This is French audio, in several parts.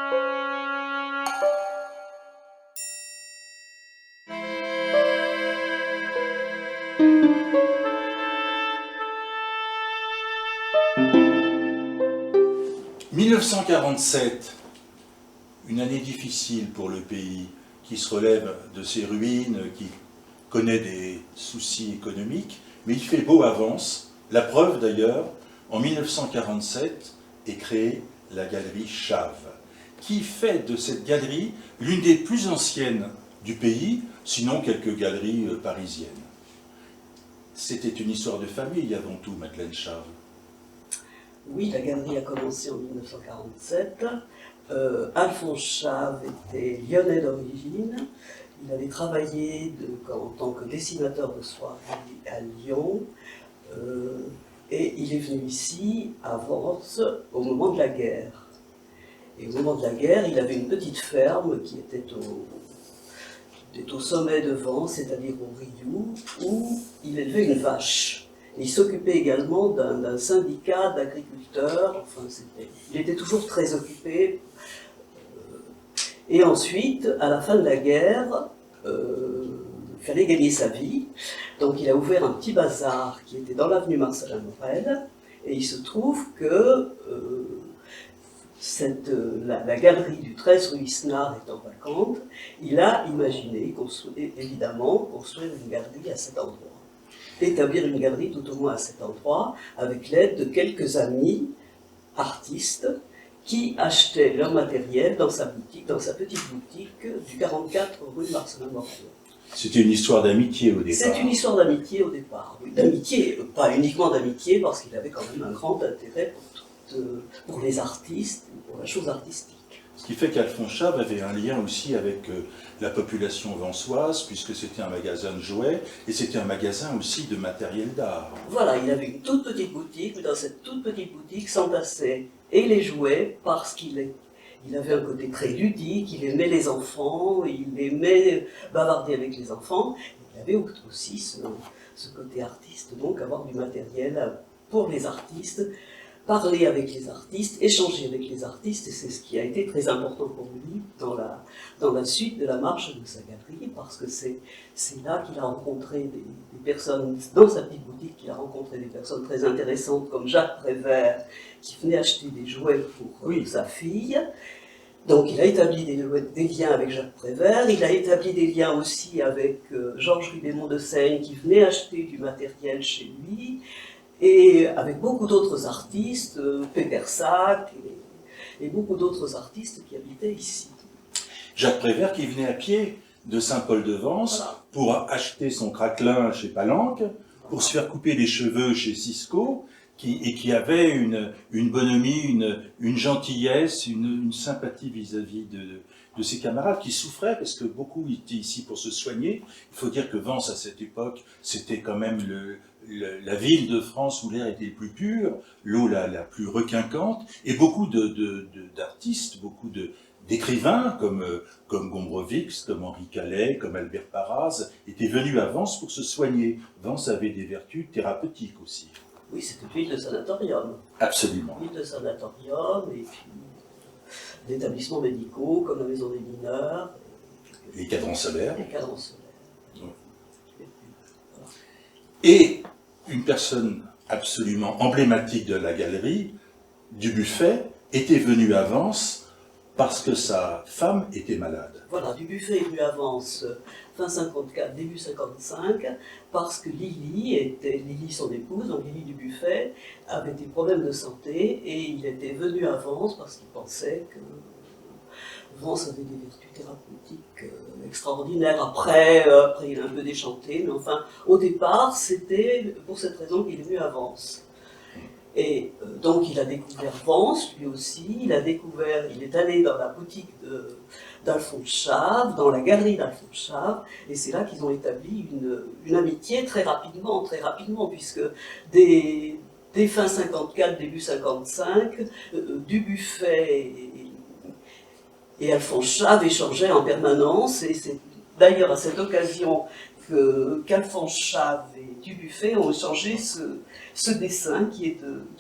« 1947, une année difficile pour le pays, qui se relève de ses ruines, qui connaît des soucis économiques, mais il fait beau avance. La preuve d'ailleurs, en 1947 est créée la galerie Chave, qui fait de cette galerie l'une des plus anciennes du pays, sinon quelques galeries parisiennes. C'était une histoire de famille avant tout, Madeleine Chave. Oui, la galerie a commencé en 1947. Alphonse Chave était lyonnais d'origine. Il avait travaillé en tant que dessinateur de soirée à Lyon. Et il est venu ici à Vence au moment de la guerre. Et au moment de la guerre, il avait une petite ferme qui était au sommet de Vence, c'est-à-dire au Rioux, où il élevait une vache. Et il s'occupait également d'un syndicat d'agriculteurs. Enfin, il était toujours très occupé. Et ensuite, à la fin de la guerre, il fallait gagner sa vie. Donc il a ouvert un petit bazar qui était dans l'avenue Marcellin Morel. Et il se trouve que la galerie du 13 rue Isnard étant vacante, il a imaginé, évidemment, construire une galerie à cet endroit. Établir une galerie tout au moins à cet endroit, avec l'aide de quelques amis artistes qui achetaient leur matériel dans sa boutique, dans sa petite boutique du 44 rue Marcellin Morel. C'était une histoire d'amitié au départ. C'est une histoire d'amitié au départ, oui. D'amitié, pas uniquement d'amitié, parce qu'il avait quand même un grand intérêt pour les artistes, pour la chose artistique. Ce qui fait qu'Alphonse Chave avait un lien aussi avec la population vensoise, puisque c'était un magasin de jouets, et c'était un magasin aussi de matériel d'art. Voilà, il avait une toute petite boutique, mais dans cette toute petite boutique s'entassaient et les jouets, parce qu'il avait un côté très ludique, il aimait les enfants, il aimait bavarder avec les enfants. Il avait aussi ce côté artiste, donc avoir du matériel pour les artistes, parler avec les artistes, échanger avec les artistes, et c'est ce qui a été très important pour lui dans la suite de la marche de sa galerie, parce que c'est là qu'il a rencontré des personnes, dans sa petite boutique, qu'il a rencontré des personnes très intéressantes, comme Jacques Prévert, qui venait acheter des jouets pour sa fille. Donc il a établi des liens avec Jacques Prévert, il a établi des liens aussi avec Georges Ribémont de Seigne, qui venait acheter du matériel chez lui, et avec beaucoup d'autres artistes, Pétersac et beaucoup d'autres artistes qui habitaient ici. Jacques Prévert qui venait à pied de Saint-Paul-de-Vence pour acheter son craquelin chez Palanque, pour se faire couper les cheveux chez Cisco, et qui avait une bonhomie, une gentillesse, une sympathie vis-à-vis de ses camarades qui souffraient, parce que beaucoup étaient ici pour se soigner. Il faut dire que Vence, à cette époque, c'était quand même la ville de France où l'air était le plus pur, l'eau la plus requinquante, et beaucoup d'artistes, beaucoup d'écrivains comme Gombrowicz, comme Henri Calais, comme Albert Parraz, étaient venus à Vence pour se soigner. Vence avait des vertus thérapeutiques aussi. Oui, c'était une ville de sanatorium. Absolument. Une ville de sanatorium, et puis d'établissements médicaux comme la Maison des Mineurs. Les cadrans solaires. Les cadrans solaires. Oui. Et une personne absolument emblématique de la galerie, Dubuffet, était venue à Vence parce que sa femme était malade. Voilà, Dubuffet est venu à Vence fin 54, début 55, parce que Lily, son épouse, donc Lily Dubuffet, avait des problèmes de santé, et il était venu à Vence parce qu'il pensait que Vence avait des vertus thérapeutiques extraordinaires. Après, il a un peu déchanté, mais enfin, au départ, c'était pour cette raison qu'il est venu à Vence. Et donc il a découvert Vence, lui aussi, il est allé dans la boutique d'Alphonse Chave, dans la galerie d'Alphonse Chave, et c'est là qu'ils ont établi une amitié très rapidement, puisque dès fin 54, début 55, Dubuffet et Alphonse Chave échangeaient en permanence, et c'est d'ailleurs à cette occasion qu'Alphonse Chave et Dubuffet ont échangé ce dessin qui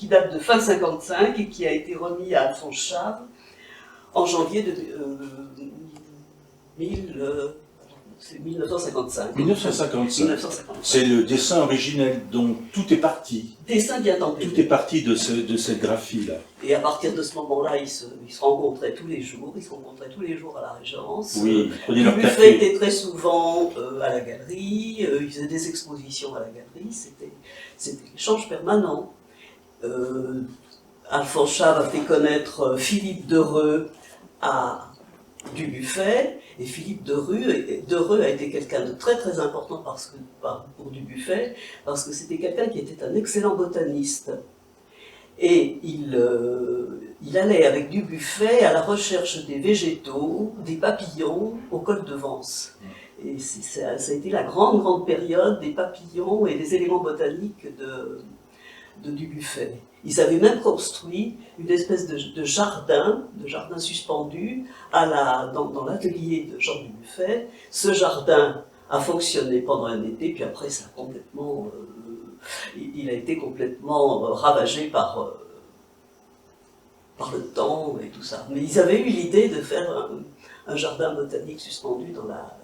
date de fin 55 et qui a été remis à Alphonse Chave en janvier de 1955. 1955. C'est le dessin originel dont tout est parti. Dessin bien tempéré. Tout est parti de cette graphie-là. Et à partir de ce moment-là, ils se rencontraient tous les jours. Ils se rencontraient tous les jours à la Régence. Oui, prenaient leur Dubuffet café. était très souvent à la galerie. Ils faisaient des expositions à la galerie. C'était l'échange permanent. Alphonse Chave a fait connaître Philippe Dereux à Dubuffet. Et Philippe Dereux a été quelqu'un de très très important pour Dubuffet, parce que c'était quelqu'un qui était un excellent botaniste. Et il allait avec Dubuffet à la recherche des végétaux, des papillons au col de Vence. Et ça a été la grande période des papillons et des éléments botaniques de Dubuffet. Ils avaient même construit une espèce de jardin suspendu dans l'atelier de Jean Dubuffet. Ce jardin a fonctionné pendant un été, puis après ça a complètement, il a été complètement ravagé par le temps et tout ça. Mais ils avaient eu l'idée de faire un jardin botanique suspendu dans la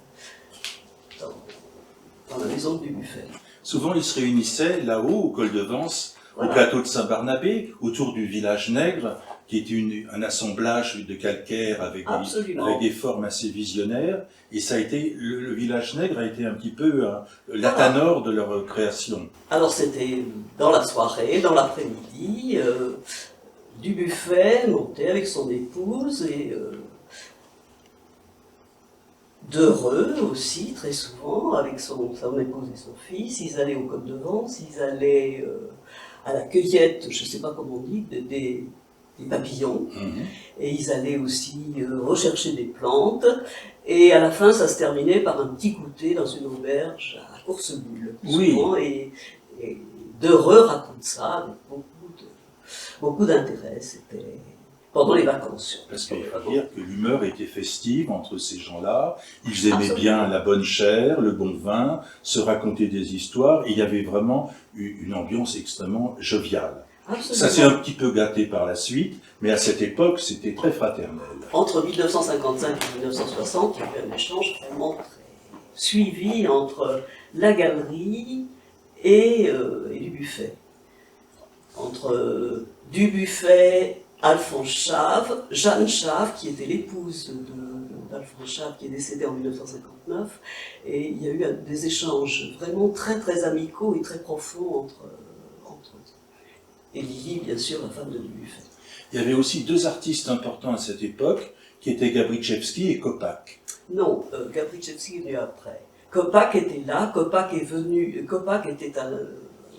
maison de Dubuffet. Souvent, ils se réunissaient là-haut, au col de Vence, Voilà. au plateau de Saint-Barnabé, autour du village nègre, qui était un assemblage de calcaire avec des formes assez visionnaires. Et ça a été, le village nègre a été un petit peu l'atanor de leur création. Alors c'était dans la soirée, dans l'après-midi, Dubuffet montait avec son épouse et Dereux aussi, très souvent, avec son épouse et son fils. Ils allaient au col de Vence, ils allaient à la cueillette, je ne sais pas comment on dit, des papillons. Et ils allaient aussi rechercher des plantes. Et à la fin, ça se terminait par un petit goûter dans une auberge à Coursebulle. Oui. Souvent, et Dereux raconte ça avec beaucoup d'intérêt. C'était pendant les vacances. Parce qu'il faut dire que l'humeur était festive entre ces gens-là. Ils aimaient bien la bonne chair, le bon vin, se raconter des histoires. Et il y avait vraiment une ambiance extrêmement joviale. Absolument. Ça s'est un petit peu gâté par la suite, mais à cette époque, c'était très fraternel. Entre 1955 et 1960, il y a eu un échange vraiment très suivi entre la galerie et Dubuffet. Entre Dubuffet, Alphonse Chave, Jeanne Chave, qui était l'épouse d'Alphonse Chave, qui est décédée en 1959, et il y a eu des échanges vraiment très très amicaux et très profonds entre eux. Et Lily, bien sûr, la femme de Dubuffet. Il y avait aussi deux artistes importants à cette époque, qui étaient Gabritchevski et Kopak. Non, Gabritchevski est venu après. Kopak était là, Kopak était un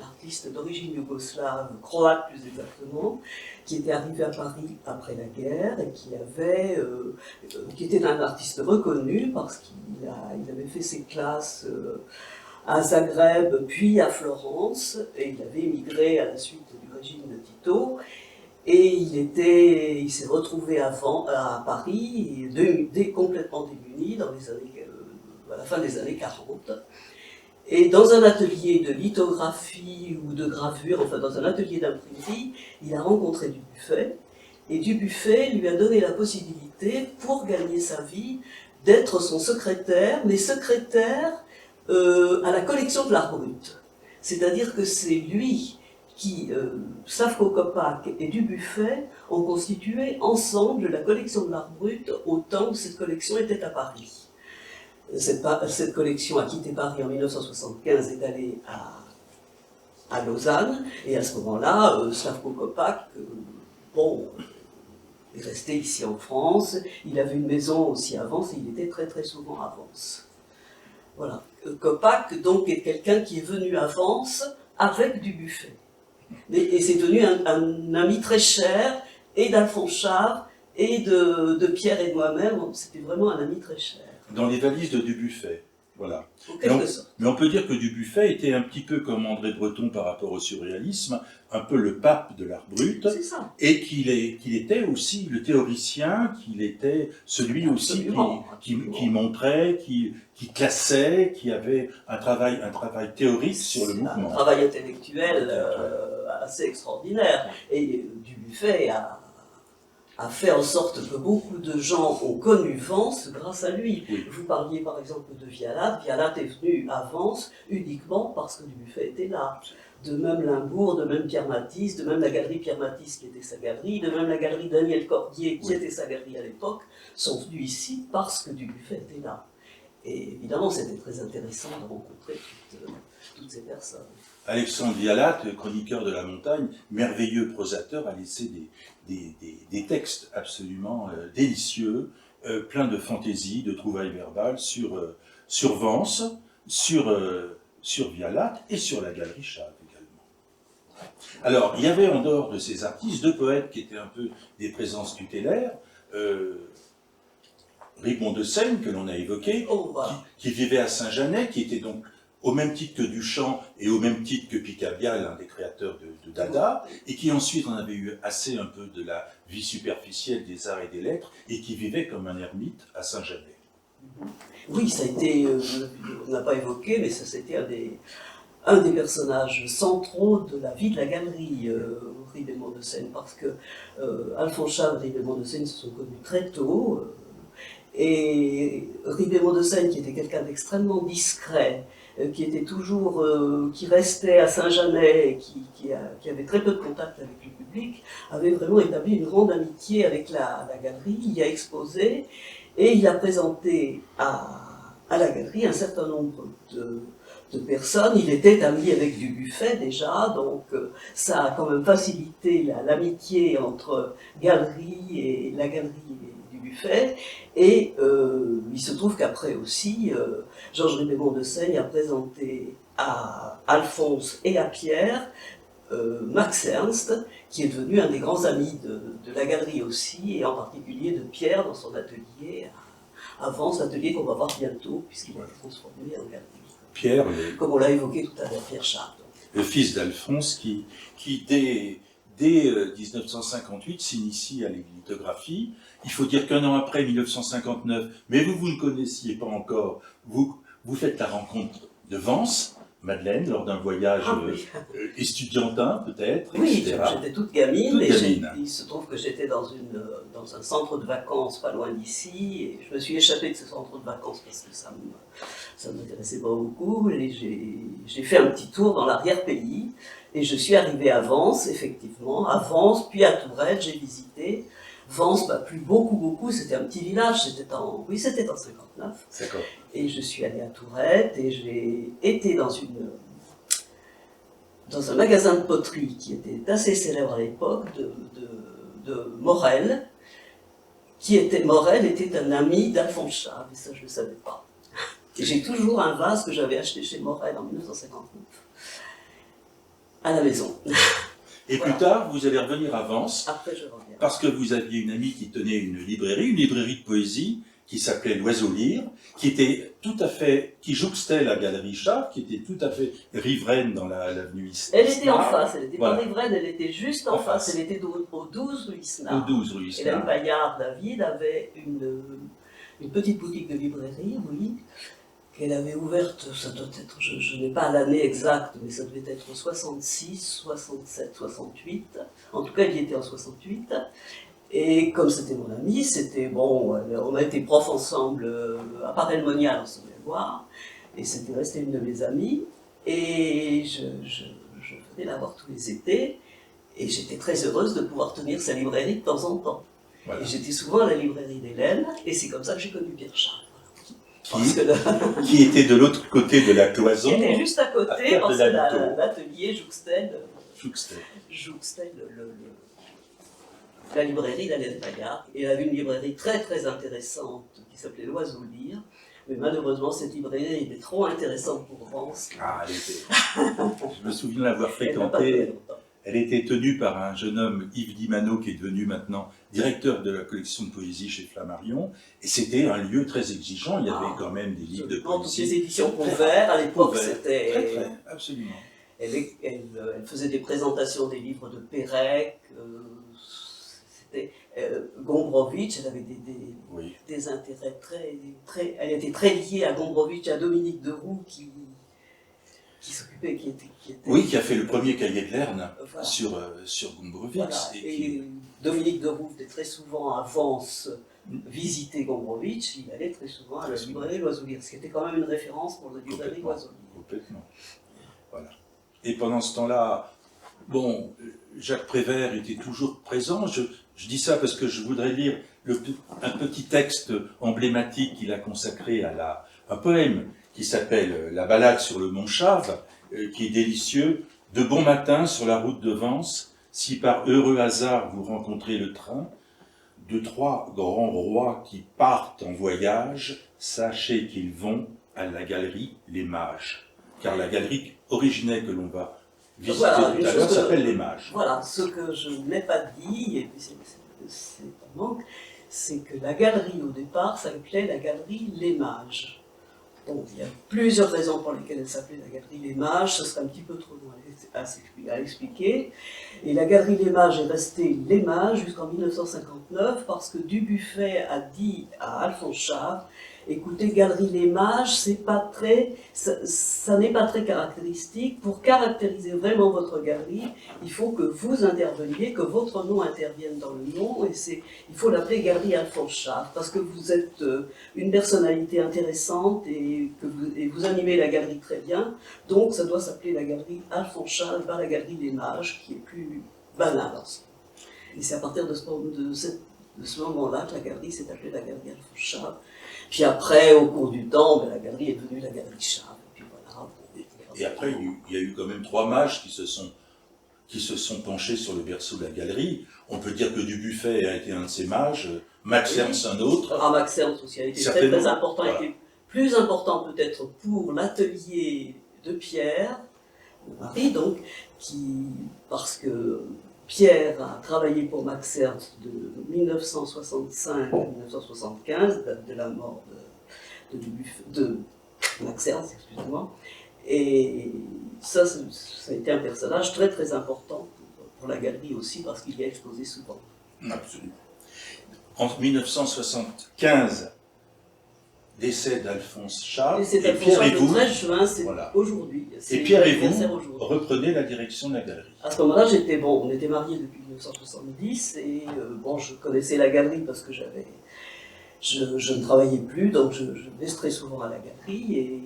artiste d'origine yougoslave, croate plus exactement, qui était arrivé à Paris après la guerre et qui était un artiste reconnu parce qu'il avait fait ses classes à Zagreb puis à Florence, et il avait émigré à la suite du régime de Tito. Et il s'est retrouvé à Paris, complètement démuni, à la fin des années 40. Et dans un atelier de lithographie ou de gravure, enfin dans un atelier d'imprimerie, il a rencontré Dubuffet. Et Dubuffet lui a donné la possibilité, pour gagner sa vie, d'être son secrétaire, mais secrétaire à la collection de l'art brut. C'est-à-dire que c'est lui qui, Slavko Kopak et Dubuffet, ont constitué ensemble la collection de l'art brut au temps où cette collection était à Paris. Cette collection a quitté Paris en 1975 et est allée à Lausanne, et à ce moment-là, Slavko Kopak, est resté ici en France. Il avait une maison aussi à Vence et il était très très souvent à Vence. Voilà. Kopak, donc, est quelqu'un qui est venu à Vence avec Dubuffet. Et c'est devenu un ami très cher, et d'Alphonse Chave, et de Pierre et de moi-même. C'était vraiment un ami très cher. Dans les valises de Dubuffet, voilà. Mais on peut dire que Dubuffet était un petit peu comme André Breton par rapport au surréalisme, un peu le pape de l'art brut, et qu'il était aussi le théoricien, qu'il était celui aussi qui montrait, qui classait, qui avait un travail théorique sur le mouvement. Un travail intellectuel assez extraordinaire. Et Dubuffet a fait en sorte que beaucoup de gens ont connu Vence grâce à lui. Oui. Vous parliez par exemple de Vialat. Vialat est venu à Vence uniquement parce que Dubuffet était là. De même Limbourg, de même Pierre Matisse, de même la galerie Pierre Matisse qui était sa galerie, de même la galerie Daniel Cordier qui était sa galerie à l'époque, sont venus ici parce que Dubuffet était là. Et évidemment, c'était très intéressant de rencontrer toutes ces personnes. Alexandre Vialat, chroniqueur de la montagne, merveilleux prosateur, a laissé des textes absolument délicieux, pleins de fantaisie, de trouvailles verbales sur Vence, sur Vialat et sur la galerie Chave également. Alors, il y avait en dehors de ces artistes deux poètes qui étaient un peu des présences tutélaires. Ribon de Seigne, que l'on a évoqué, qui vivait à Saint-Janet, qui était donc au même titre que Duchamp et au même titre que Picabia, l'un des créateurs de Dada, et qui ensuite en avait eu assez un peu de la vie superficielle des arts et des lettres, et qui vivait comme un ermite à Saint-Janet. Oui, ça a été, on n'a pas évoqué, mais ça c'était un des personnages centraux de la vie de la galerie Ribémont de Seigne, parce que Alphonse Chave et Ribémont de Seigne se sont connus très tôt, et Ribémont de Seigne, qui était quelqu'un d'extrêmement discret, qui était toujours, qui restait à Saint-Janet, qui avait très peu de contact avec le public, avait vraiment établi une grande amitié avec la galerie. Il y a exposé et il a présenté à la galerie un certain nombre de personnes. Il était ami avec Dubuffet déjà, donc ça a quand même facilité l'amitié entre galerie et la galerie Dubuffet. Et il se trouve qu'après aussi, Georges Ribémont de Seigne a présenté à Alphonse et à Pierre Max Ernst, qui est devenu un des grands amis de la galerie aussi, et en particulier de Pierre dans son atelier à Vence, l'atelier qu'on va voir bientôt, puisqu'il a été transformé en galerie. Pierre, comme on l'a évoqué tout à l'heure, Pierre Chard. Le fils d'Alphonse, qui dès 1958 s'initie à l'églithographie. Il faut dire qu'un an après, 1959, mais vous ne connaissiez pas encore, vous faites la rencontre de Vence, Madeleine, lors d'un voyage estudiantin peut-être, oui, etc. J'étais toute gamine, il se trouve que j'étais dans un centre de vacances pas loin d'ici, et je me suis échappée de ce centre de vacances parce que ça ne m'intéressait pas beaucoup, et j'ai fait un petit tour dans l'arrière-pays, et je suis arrivée à Vence, effectivement, à Vence, puis à Tourette, j'ai visité. Vence m'a plu beaucoup, c'était un petit village, c'était en 59. D'accord. Et je suis allée à Tourette et j'ai été dans un magasin de poterie qui était assez célèbre à l'époque, de Morel, Morel était un ami d'Alphonse Chave, et ça je ne le savais pas. Et j'ai toujours un vase que j'avais acheté chez Morel en 1959, à la maison. Et plus tard, vous allez revenir à Vence. Après, je reviens. Parce que vous aviez une amie qui tenait une librairie de poésie, qui s'appelait L'Oiseau Lyre, qui jouxtait la galerie Chave, qui était tout à fait riveraine dans l'avenue Isnard. Elle était en face, elle n'était pas riveraine, elle était juste en face. Elle était au 12 rue Isnard. Au 12 rue Isnard. Hélène Paillard, David, avait une petite boutique de librairie, oui, qu'elle avait ouverte, ça doit être, je n'ai pas l'année exacte, mais ça devait être 66, 67, 68. En tout cas, il y était en 68. Et comme c'était mon ami, c'était bon, on a été profs ensemble à Paray-le-Monial, on se devait voir, et c'était resté une de mes amies. Et je venais la voir tous les étés, et j'étais très heureuse de pouvoir tenir sa librairie de temps en temps. Voilà. Et j'étais souvent à la librairie d'Hélène, et c'est comme ça que j'ai connu Pierre Chard. Qui était de l'autre côté de la cloison. Qui était juste à côté, parce que l'atelier jouxtait la librairie d'Hélène Paillard. Et elle avait une librairie très très intéressante qui s'appelait L'Oiseau Lyre. Mais malheureusement, cette librairie était trop intéressante pour Vence. Ah, je me souviens l'avoir fréquentée. Elle était tenue par un jeune homme, Yves Dimano, qui est devenu maintenant directeur de la collection de poésie chez Flammarion. Et c'était un lieu très exigeant. Il y avait quand même des livres de poésie. Toutes les éditions Convert, à l'époque, c'était... Très, absolument. Elle faisait des présentations des livres de Pérec. C'était Gombrowicz, elle avait des intérêts très... Elle était très liée à Gombrowicz, à Dominique Deroux, qui s'occupait, qui était... Oui, qui a fait le premier cahier de Lerne sur Gombrowicz. Voilà. Et Dominique de Rouvre est très souvent à Vence visiter Gombrowicz, il allait très souvent à la librairie Loisoulier, ce qui était quand même une référence pour la librairie Loisoulier. Complètement. Voilà. Et pendant ce temps-là, bon, Jacques Prévert était toujours présent. Je dis ça parce que je voudrais lire un petit texte emblématique qu'il a consacré à un poème qui s'appelle La balade sur le mont Chave, qui est délicieux. De bon matin sur la route de Vence, si par heureux hasard vous rencontrez le train, de trois grands rois qui partent en voyage, sachez qu'ils vont à la galerie Les Mages. Car la galerie originelle que l'on va visiter voilà, tout à l'heure s'appelle Les Mages. Voilà, ce que je n'ai pas dit, et puis c'est un manque, c'est que la galerie au départ s'appelait la galerie Les Mages. Bon, il y a plusieurs raisons pour lesquelles elle s'appelait la galerie Les Mages, ce serait un petit peu trop long à expliquer. Et la galerie Les Mages est restée Les Mages jusqu'en 1959 parce que Dubuffet a dit à Alphonse Chave, écoutez, galerie Les Mages, ça n'est pas très caractéristique. Pour caractériser vraiment votre galerie, il faut que vous interveniez, que votre nom intervienne dans le nom, et il faut l'appeler galerie Alphonse Chave, parce que vous êtes une personnalité intéressante et vous animez la galerie très bien, donc ça doit s'appeler la galerie Alphonse Chave, pas la galerie Les Mages, qui est plus banale. Et c'est à partir de ce moment-là que la galerie s'est appelée la galerie Alphonse Chave. Puis après, au cours du temps, la galerie est devenue la galerie Chave. Et, puis voilà. Et après, il y a eu quand même trois mages qui se sont penchés sur le berceau de la galerie. On peut dire que Dubuffet a été un de ces mages, Max Ernst un autre. Ah, Max Ernst aussi a été très très important, voilà. Il était plus important peut-être pour l'atelier de Pierre, mon mari donc, parce que Pierre a travaillé pour Max Ernst de 1965 à 1975, date de la mort de Max Ernst, excusez-moi. Et ça a été un personnage très très important pour la galerie aussi, parce qu'il y a exposé souvent. Absolument. En 1975, décès d'Alphonse Chave, et Pierre et vous, le 13 juin, c'est voilà. Aujourd'hui. Et Pierre et vous reprenez la direction de la galerie. À ce moment-là, on était mariés depuis 1970, et je connaissais la galerie parce que je ne travaillais plus, donc je venais très souvent à la galerie, et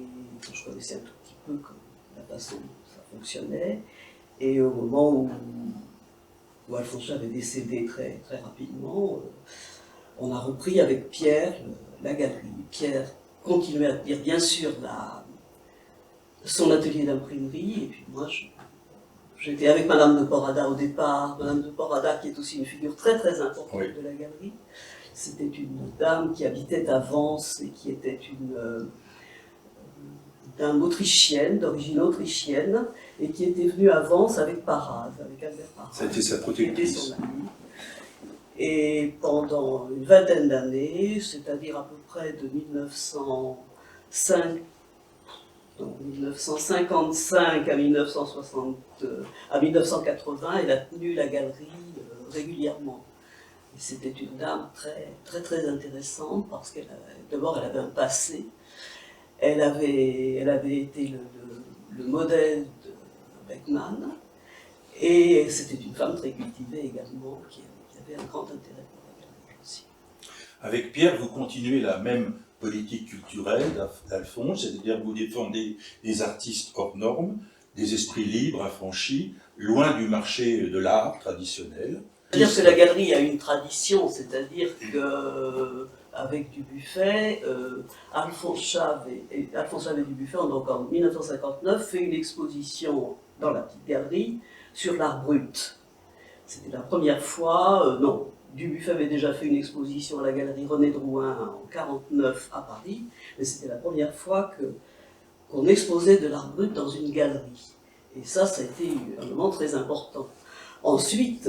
je connaissais un tout petit peu la façon dont ça fonctionnait. Et au moment où Alphonse Chave est décédé très, très rapidement, on a repris avec Pierre la galerie. Pierre continuait à tenir bien sûr son atelier d'imprimerie, et puis moi j'étais avec Madame de Porrada au départ, Madame de Porrada qui est aussi une figure très très importante de la galerie. C'était une dame qui habitait à Vence et qui était une dame autrichienne, d'origine autrichienne, et qui était venue à Vence avec Parraz, avec Albert Parraz. Ça a été sa protectrice. Son ami. Et pendant une vingtaine d'années, c'est-à-dire à peu près de 1955 à 1980, elle a tenu la galerie régulièrement. C'était une dame très, très, très intéressante parce d'abord elle avait un passé. Elle avait été le modèle de Beckmann, et c'était une femme très cultivée également, qui avait un grand intérêt pour la galerie aussi. Avec Pierre, vous continuez la même politique culturelle d'Alphonse, c'est-à-dire que vous défendez des artistes hors normes, des esprits libres, affranchis, loin du marché de l'art traditionnel. C'est-à-dire que la galerie a une tradition, c'est-à-dire qu'avec Dubuffet, Alphonse Chave et Dubuffet ont donc en 1959 fait une exposition dans la petite galerie sur l'art brut. C'était la première fois, Dubuffet avait déjà fait une exposition à la galerie René Drouin en 1949 à Paris, mais c'était la première fois qu'on exposait de l'art brut dans une galerie. Et ça a été un moment très important. Ensuite,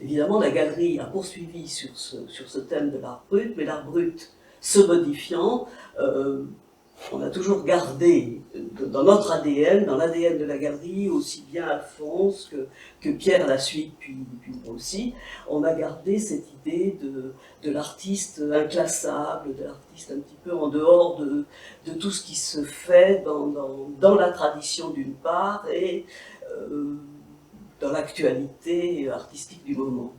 évidemment, la galerie a poursuivi sur ce thème de l'art brut, mais l'art brut se modifiant, on a toujours gardé dans notre ADN, dans l'ADN de la galerie, aussi bien Alphonse que Pierre à la suite, puis moi aussi, on a gardé cette idée de l'artiste inclassable, de l'artiste un petit peu en dehors de tout ce qui se fait dans la tradition d'une part et dans l'actualité artistique du moment.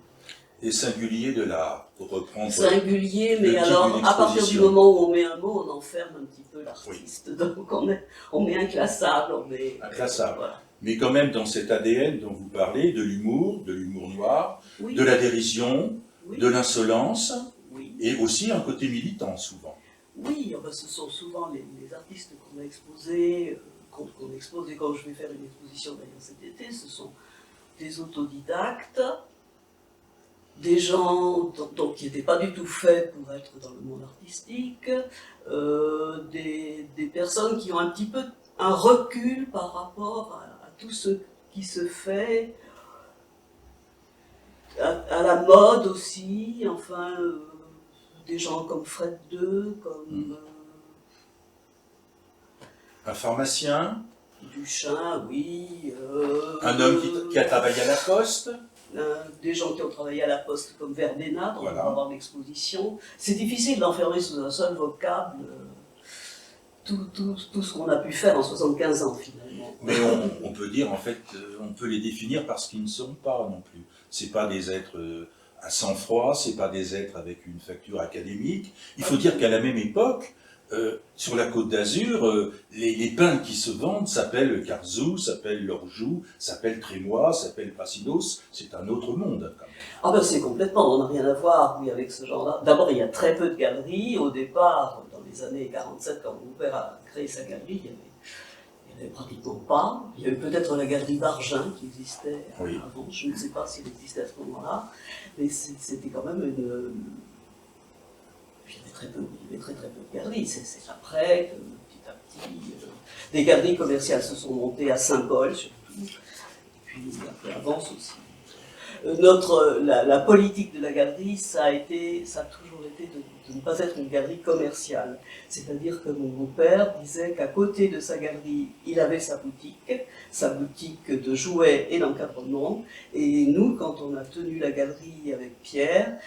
et singulier de l'art, pour reprendre singulier, le mais titre alors d'une à partir du exposition. moment où on met un mot, on enferme un petit peu l'artiste. Donc on met inclassable, on met... Inclassable. Voilà. Mais quand même dans cet ADN dont vous parlez, de l'humour noir, Oui, de la dérision, oui, de l'insolence, oui. et aussi un côté militant souvent. Oui, enfin, ce sont souvent les artistes qu'on a exposés, qu'on expose, et quand je vais faire une exposition d'ailleurs cet été, ce sont des autodidactes, des gens donc, qui n'étaient pas du tout faits pour être dans le monde artistique, des personnes qui ont un petit peu un recul par rapport à tout ce qui se fait, à la mode aussi, enfin, des gens comme Fred II, comme Un pharmacien, Duchamp, oui. un homme qui a travaillé à la Poste, Des gens qui ont travaillé à la Poste comme Verdena, dont Voilà. on va avoir l'exposition. C'est difficile d'enfermer sous un seul vocable tout ce qu'on a pu faire en 75 ans finalement. mais on peut dire en fait, on peut les définir par ce qu'ils ne sont pas non plus. C'est pas des êtres à sang-froid, c'est pas des êtres avec une facture académique. Il faut dire qu'à la même époque, sur la Côte d'Azur, les peintres qui se vendent s'appellent Carzou, s'appellent Lorjou, s'appellent Trémois, s'appellent Pracinos. C'est un autre monde quand même. Ah ben c'est complètement, on n'a rien à voir oui, avec ce genre-là. D'abord, il y a très peu de galeries. Au départ, dans les années 47, quand mon père a créé sa galerie, il n'y avait pratiquement pas. Il y avait peut-être la galerie d'Argin qui existait Oui. avant, je ne sais pas si elle existait à ce moment-là, mais c'était quand même une... Il y avait très peu de galeries. C'est après que, petit à petit, des galeries commerciales se sont montées à Saint-Paul surtout, et puis un peu avance aussi. La politique de la galerie, ça a toujours été de ne pas être une galerie commerciale. C'est-à-dire que mon père disait qu'à côté de sa galerie, il avait sa boutique de jouets et d'encadrement. Et nous, quand on a tenu la galerie avec Pierre,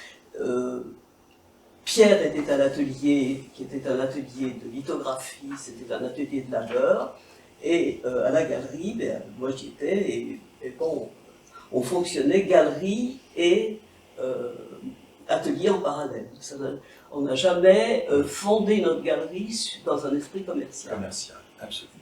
Pierre était à l'atelier, qui était un atelier de lithographie, c'était un atelier de labeur. Et à la galerie, ben, moi j'y étais, et bon, on fonctionnait galerie et atelier en parallèle. On n'a jamais fondé notre galerie dans un esprit commercial. Commercial, absolument.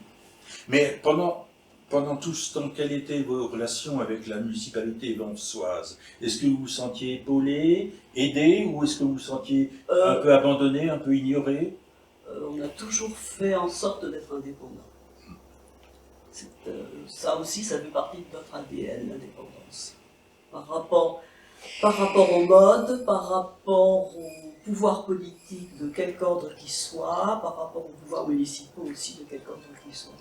Mais pendant tout ce temps, quelles étaient vos relations avec la municipalité vansoise? Est-ce que vous vous sentiez épaulé, aidé, ou est-ce que vous vous sentiez un peu abandonné, un peu ignoré? On a toujours fait en sorte d'être indépendant. Ça aussi, ça fait partie de notre ADN, l'indépendance. Par rapport au mode, par rapport au pouvoir politique de quelque ordre qu'il soit, par rapport aux pouvoirs municipaux aussi de quelque ordre qu'il soit.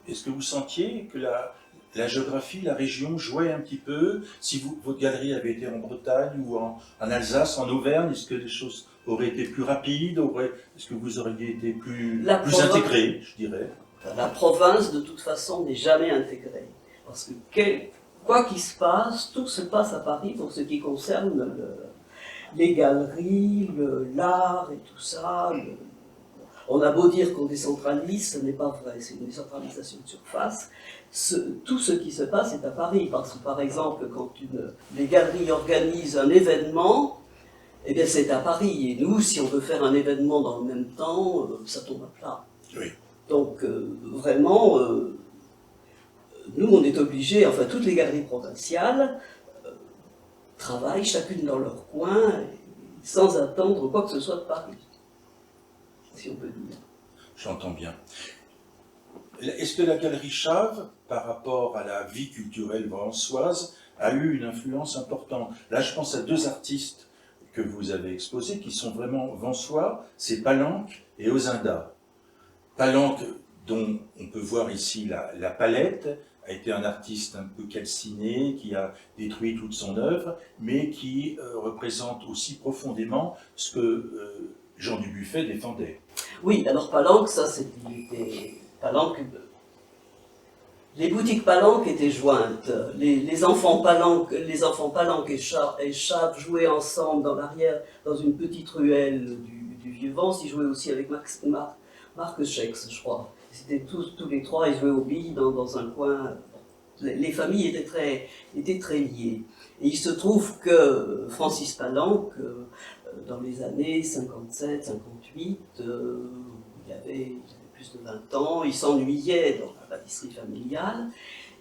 Est-ce que vous sentiez que la géographie, la région jouait un petit peu? Si votre galerie avait été en Bretagne ou en Alsace, en Auvergne, est-ce que les choses auraient été plus rapides? Est-ce que vous auriez été plus intégrés, je dirais? La province, de toute façon, n'est jamais intégrée. Parce que quoi qu'il se passe, tout se passe à Paris pour ce qui concerne les galeries, l'art et tout ça. On a beau dire qu'on décentralise, ce n'est pas vrai, c'est une décentralisation de surface. Tout ce qui se passe est à Paris, parce que par exemple, quand les galeries organisent un événement, eh bien c'est à Paris. Et nous, si on veut faire un événement dans le même temps, ça tombe à plat. Oui. Donc vraiment, nous on est obligés, enfin toutes les galeries provinciales travaillent chacune dans leur coin, sans attendre quoi que ce soit de Paris, si on peut dire. J'entends bien. Est-ce que la galerie Chave, par rapport à la vie culturelle vansoise, a eu une influence importante? Là, je pense à deux artistes que vous avez exposés qui sont vraiment vansois, c'est Palanque et Ozinda. Palanque, dont on peut voir ici la palette, a été un artiste un peu calciné, qui a détruit toute son œuvre, mais qui représente aussi profondément ce que Jean Dubuffet défendait. Oui, alors Palanque, ça c'était... Palanque, les boutiques Palanque étaient jointes. Les enfants Palanque et Chave jouaient ensemble dans l'arrière, dans une petite ruelle du Vieux-Vence. Ils jouaient aussi avec Marc Schex, je crois. C'était tous les trois, ils jouaient aux billes dans un coin. Les familles étaient très liées. Et il se trouve que Francis Palanque, dans les années 57, 58, il avait plus de 20 ans, il s'ennuyait dans la pâtisserie familiale,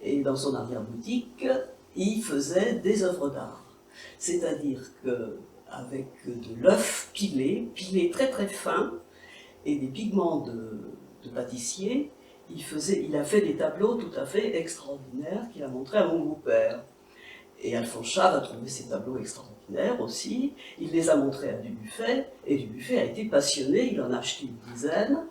et dans son arrière-boutique, il faisait des œuvres d'art. C'est-à-dire qu'avec de l'œuf pilé très très fin, et des pigments de pâtissier, il a fait des tableaux tout à fait extraordinaires qu'il a montrés à mon beau-père. Et Alphonse Chave a trouvé ces tableaux extraordinaires aussi, il les a montrés à Dubuffet, et Dubuffet a été passionné, il en a acheté une dizaine,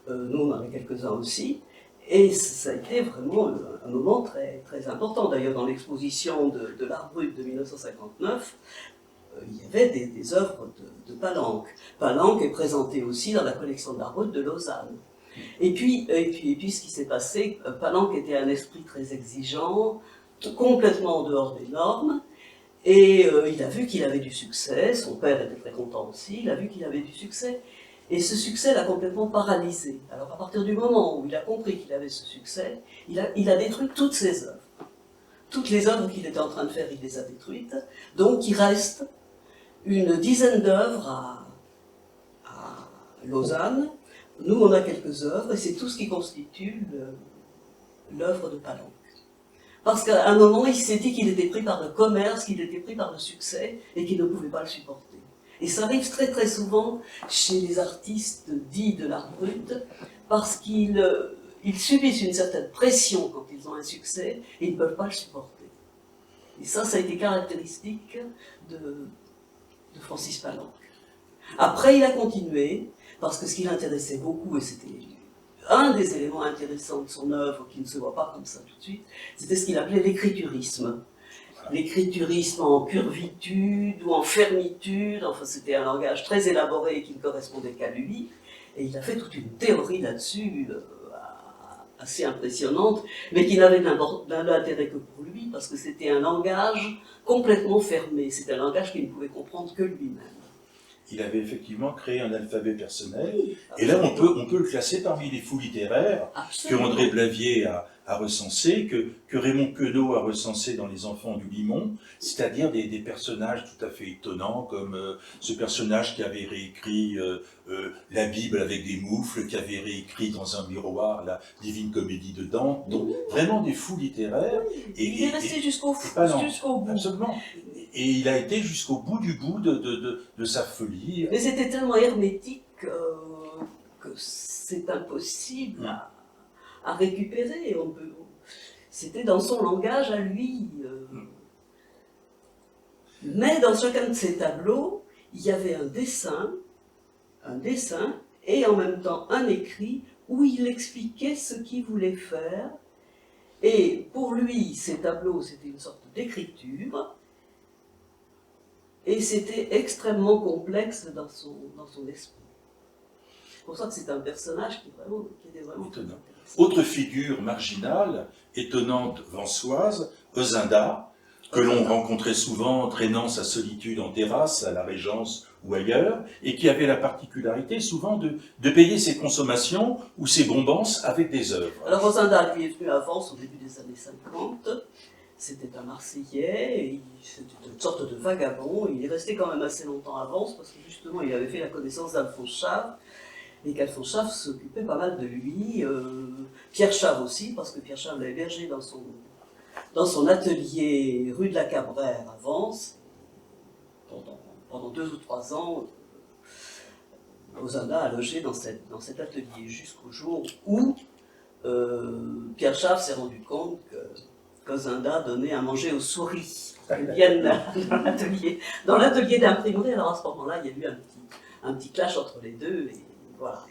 nous on en a quelques-uns aussi, et ça a été vraiment un moment très, très important. D'ailleurs, dans l'exposition de l'art brut de 1959, il y avait des œuvres de Palanque. Palanque est présenté aussi dans la collection d'art brut de Lausanne. Et puis ce qui s'est passé, Palanque était un esprit très exigeant, complètement en dehors des normes, et il a vu qu'il avait du succès, son père était très content aussi, il a vu qu'il avait du succès, et ce succès l'a complètement paralysé. Alors à partir du moment où il a compris qu'il avait ce succès, il a détruit toutes ses œuvres. Toutes les œuvres qu'il était en train de faire, il les a détruites, donc il reste une dizaine d'œuvres à Lausanne. Nous, on a quelques œuvres, et c'est tout ce qui constitue l'œuvre de Palanque. Parce qu'à un moment, il s'est dit qu'il était pris par le commerce, qu'il était pris par le succès, et qu'il ne pouvait pas le supporter. Et ça arrive très très souvent chez les artistes dits de l'art brut, parce qu'ils subissent une certaine pression quand ils ont un succès, et ils ne peuvent pas le supporter. Et ça a été caractéristique de Francis Palanque. Après, il a continué, parce que ce qui l'intéressait beaucoup, et c'était un des éléments intéressants de son œuvre, qui ne se voit pas comme ça tout de suite, c'était ce qu'il appelait l'écriturisme. L'écriturisme en curvitude ou en fermitude, enfin c'était un langage très élaboré qui ne correspondait qu'à lui, et il a fait toute une théorie là-dessus, assez impressionnante, mais qui n'avait d'intérêt que pour lui, parce que c'était un langage complètement fermé, c'était un langage qu'il ne pouvait comprendre que lui-même. Il avait effectivement créé un alphabet personnel, et là on peut le classer parmi les fous littéraires que André Blavier a recensé, que Raymond Queneau a recensé dans Les Enfants du Limon, c'est-à-dire des personnages tout à fait étonnants, comme ce personnage qui avait réécrit la Bible avec des moufles, qui avait réécrit dans un miroir la Divine Comédie de Dante, donc vraiment des fous littéraires. Et il est resté jusqu'au bout. Absolument. Et il a été jusqu'au bout du bout de sa folie. Mais c'était tellement hermétique que c'est impossible à récupérer. C'était dans son langage à lui. Mais dans chacun de ces tableaux, il y avait un dessin et en même temps un écrit où il expliquait ce qu'il voulait faire. Et pour lui, ces tableaux, c'était une sorte d'écriture. Et c'était extrêmement complexe dans son esprit. C'est pour ça que c'est un personnage qui était vraiment étonnant. Autre figure marginale, étonnante vansoise, Ozinda, que l'on rencontrait souvent traînant sa solitude en terrasse, à la Régence ou ailleurs, et qui avait la particularité souvent de payer ses consommations ou ses bombances avec des œuvres. Alors Ozinda, lui, est venu à Vence au début des années 50. C'était un Marseillais, c'était une sorte de vagabond. Il est resté quand même assez longtemps à Vence parce que justement il avait fait la connaissance d'Alphonse Chave et qu'Alphonse Chave s'occupait pas mal de lui. Pierre Chave aussi, parce que Pierre Chave l'a hébergé dans son atelier rue de la Cabrère à Vence. Pendant 2 ou 3 ans, Ozinda a logé dans cet atelier jusqu'au jour où Pierre Chave s'est rendu compte qu'Ozinda donnait à manger aux souris qui viennent dans l'atelier d'imprimerie. Alors à ce moment-là, il y a eu un petit clash entre les deux, et voilà,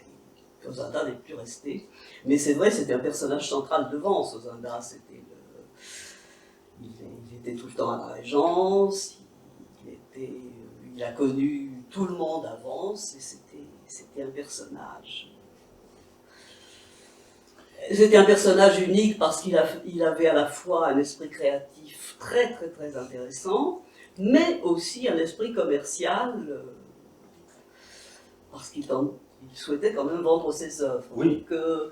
Ozinda n'est plus resté. Mais c'est vrai, c'était un personnage central de Vence, Ozinda. Il était tout le temps à la Régence, il a connu tout le monde à Vence, et c'était un personnage. C'était un personnage unique parce qu'il avait à la fois un esprit créatif très très très intéressant, mais aussi un esprit commercial, parce qu'il souhaitait quand même vendre ses œuvres. Oui,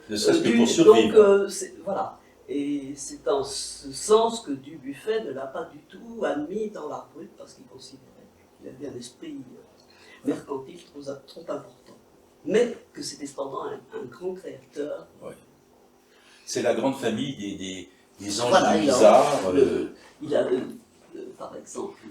ne serait-ce que pour survivre. Voilà. Et c'est dans ce sens que Dubuffet ne l'a pas du tout admis dans l'art brut, parce qu'il considérait qu'il avait un esprit mercantile trop important. Mais que c'était cependant un grand créateur. Ouais. C'est la grande famille des anges Voilà, de Bizarre. Il a, par exemple,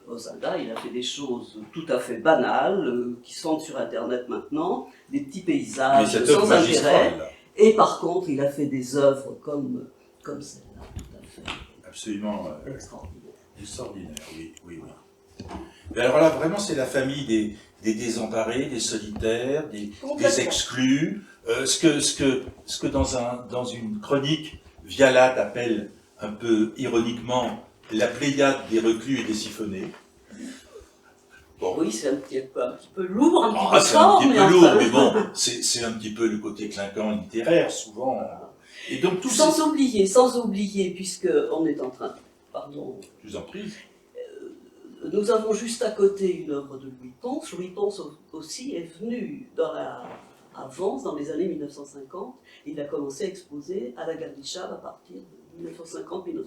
Ozinda, il a fait des choses tout à fait banales, qui sont sur Internet maintenant, des petits Mais paysages cette sans œuvre intérêt. magistrale, là. Et par contre, il a fait des œuvres comme celle-là, tout à fait Absolument extraordinaire. extraordinaire, oui, oui, oui. Mais alors là, vraiment, c'est la famille des désemparés, des solitaires, des exclus. Ce que dans une chronique, Vialat appelle un peu ironiquement la pléiade des reclus et des siphonnés. Bon. Oui, c'est un petit peu lourd, un petit peu c'est un fort, petit peu enfin... lourd, mais bon, c'est un petit peu le côté clinquant littéraire, souvent. Et donc, sans oublier, puisqu'on est en train... Pardon. Je vous en prie. Nous avons juste à côté une œuvre de Louis Pons. Louis Pons aussi est venu à Vence dans les années 1950. Il a commencé à exposer à la Galerie Chave à partir de 1950-1952.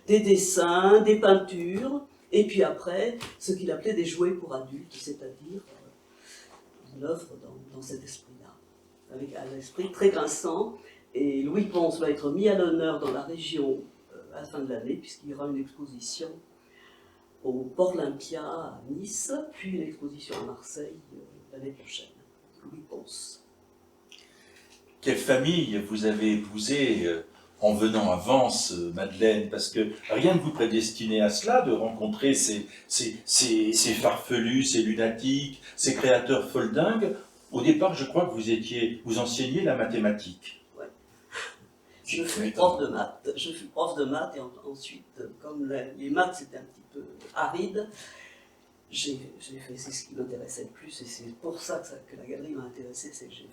Des dessins, des peintures, et puis après, ce qu'il appelait des jouets pour adultes, c'est-à-dire une œuvre dans cet esprit-là, avec un esprit très grinçant. Et Louis Pons va être mis à l'honneur dans la région à la fin de l'année, puisqu'il y aura une exposition au Port Olympia à Nice, puis une exposition à Marseille l'année prochaine. Louis Pons. Quelle famille vous avez épousée en venant à Vence, Madeleine, parce que rien ne vous prédestinait à cela, de rencontrer ces farfelus, ces lunatiques, ces créateurs foldingues. Au départ, je crois que vous enseigniez la mathématique. Ouais. Je fus prof de maths. Et ensuite, comme les maths c'était un petit peu aride, j'ai fait ce qui m'intéressait le plus, et c'est pour ça que la galerie m'a intéressé, c'est que j'ai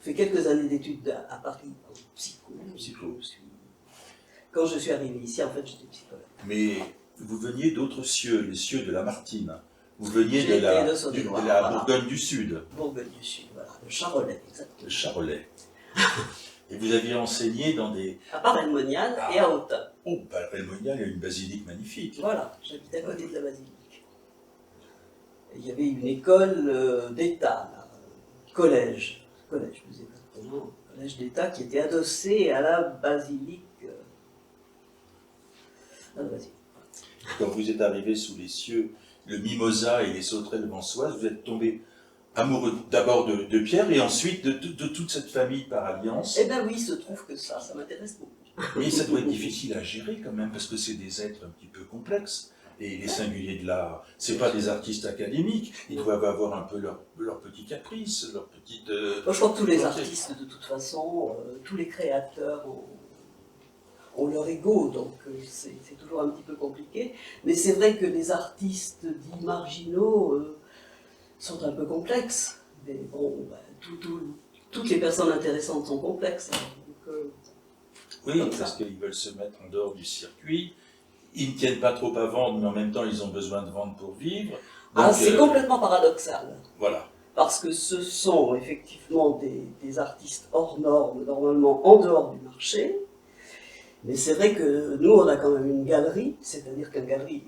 fait quelques années d'études à Paris en psycho. Quand je suis arrivé ici, en fait, j'étais psychologue. Mais vous veniez d'autres cieux, les cieux de Lamartine. Vous veniez de la Bourgogne du Sud. Bourgogne du Sud, voilà, de Charolais, exactement. De Charolais. Et vous aviez enseigné dans des... À Paray-le-Monial et à Autun. Oh, Paray-le-Monial, il y a une basilique magnifique. Voilà, j'habitais à côté de la basilique. Et il y avait une école d'État, collège plus exactement, collège d'État qui était adossé à la basilique. Quand vous êtes arrivé sous les cieux, le mimosa et les sauterelles vansoises, vous êtes tombé amoureux d'abord de Pierre et ensuite de toute cette famille par alliance. Eh bien oui, il se trouve que ça m'intéresse beaucoup. Mais ça doit être difficile à gérer quand même, parce que c'est des êtres un petit peu complexes. Et les singuliers de l'art, c'est pas des artistes académiques, ils doivent avoir un peu leurs petits caprices, leurs petites... Moi, je crois que tous les artistes, de toute façon, tous les créateurs ont leur ego, donc c'est toujours un petit peu compliqué. Mais c'est vrai que les artistes dits marginaux sont un peu complexes. Mais bon, toutes les personnes intéressantes sont complexes. Donc, oui, parce qu'ils veulent se mettre en dehors du circuit. Ils ne tiennent pas trop à vendre, mais en même temps, ils ont besoin de vendre pour vivre. Donc, c'est complètement paradoxal. Voilà. Parce que ce sont effectivement des artistes hors normes, normalement en dehors du marché. Mais c'est vrai que nous, on a quand même une galerie, c'est-à-dire qu'une galerie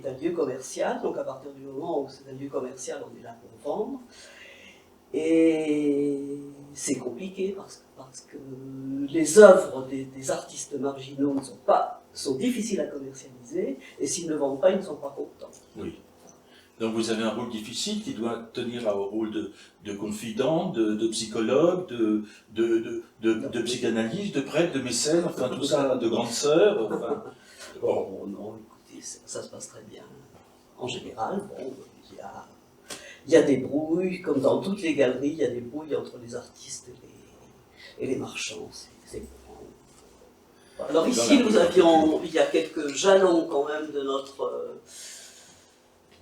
est un lieu commercial, donc à partir du moment où c'est un lieu commercial, on est là pour vendre. Et c'est compliqué parce que les œuvres des artistes marginaux sont difficiles à commercialiser, et s'ils ne vendent pas, ils ne sont pas contents. Oui. Donc vous avez un rôle difficile qui doit tenir au rôle de confident, de psychologue, de psychanalyste, de prêtre, de mécène, enfin tout ça, de grande sœur. Enfin, bon, non, écoutez, ça se passe très bien. En général, bon, il y a des brouilles, comme dans toutes les galeries, il y a des brouilles entre les artistes et les marchands. C'est alors ici, nous avions, il y a quelques jalons quand même de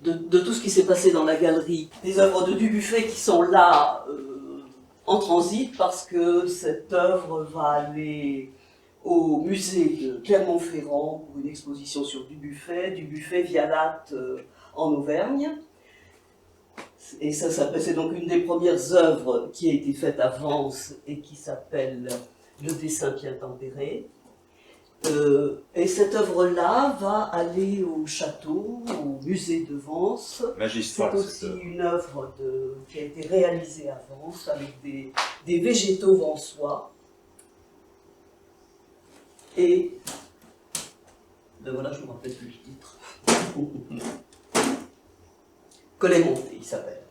de tout ce qui s'est passé dans la galerie. Des œuvres de Dubuffet qui sont là en transit parce que cette œuvre va aller au musée de Clermont-Ferrand pour une exposition sur Dubuffet Vialat en Auvergne. Et ça, c'est donc une des premières œuvres qui a été faite à Vence et qui s'appelle le dessin bien tempéré. Et cette œuvre-là va aller au château, au musée de Vence. C'est Magistral, aussi une œuvre qui a été réalisée à Vence avec des végétaux vensois. Et voilà, je ne me rappelle plus le titre. Collet monté, il s'appelle.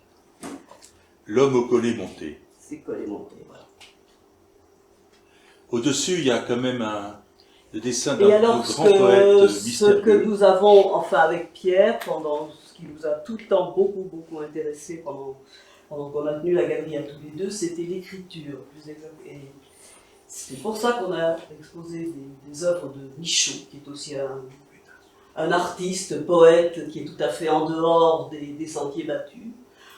L'homme au collet monté. C'est collet monté, voilà. Au-dessus, il y a quand même le dessin Et d'un alors, grand poète ce mystérieux. que nous avons, enfin avec Pierre, ce qui nous a tout le temps beaucoup intéressé pendant qu'on a tenu la galerie à tous les deux, c'était l'écriture. Et c'est pour ça qu'on a exposé des œuvres de Michaud, qui est aussi un artiste, poète, qui est tout à fait en dehors des sentiers battus.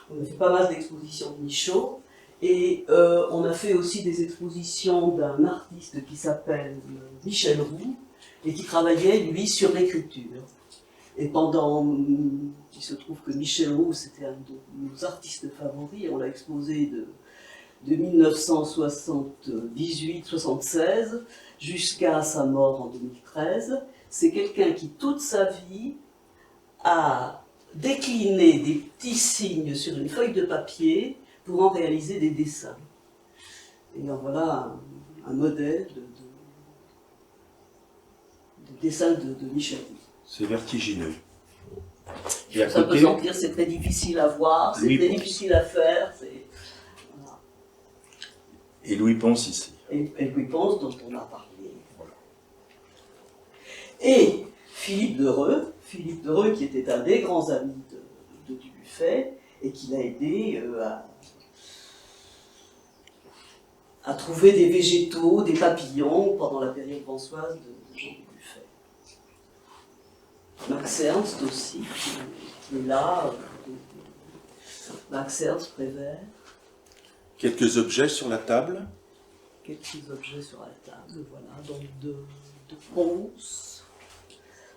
On a fait pas mal d'expositions de Michaud. Et on a fait aussi des expositions d'un artiste qui s'appelle Michel Roux, et qui travaillait, lui, sur l'écriture. Et il se trouve que Michel Roux, c'était un de nos artistes favoris, et on l'a exposé de 1978-76 jusqu'à sa mort en 2013. C'est quelqu'un qui, toute sa vie, a décliné des petits signes sur une feuille de papier pour en réaliser des dessins. Et en voilà un modèle de dessin de Michel Roux. C'est vertigineux. Et à Ça côté, peut sentir, c'est très difficile à voir, c'est Louis très Pons. difficile à faire. Voilà. Et Louis Pons ici. Et Louis Pons, dont on a parlé. Voilà. Et Philippe Dereux qui était un des grands amis de Dubuffet, et qui l'a aidé à trouver des végétaux, des papillons pendant la période françoise de Jean Dubuffet. Max Ernst aussi, qui est là. Max Ernst, Prévert. Quelques objets sur la table. Quelques objets sur la table, voilà. Donc de Pons,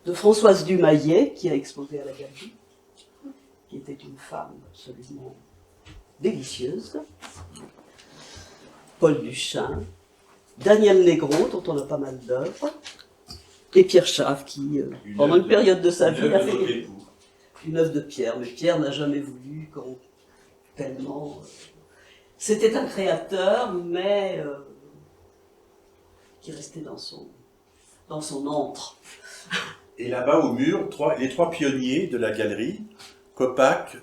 de Françoise Dumayet, qui a exposé à la galerie, qui était une femme absolument délicieuse. Paul Duchin, Daniel Negro, dont on a pas mal d'œuvres, et Pierre Chave, qui, pendant une période de sa vie, a fait une œuvre de Pierre. Mais Pierre n'a jamais voulu tellement... C'était un créateur, mais qui restait dans son antre. Et là-bas au mur, les trois pionniers de la galerie, Kopak,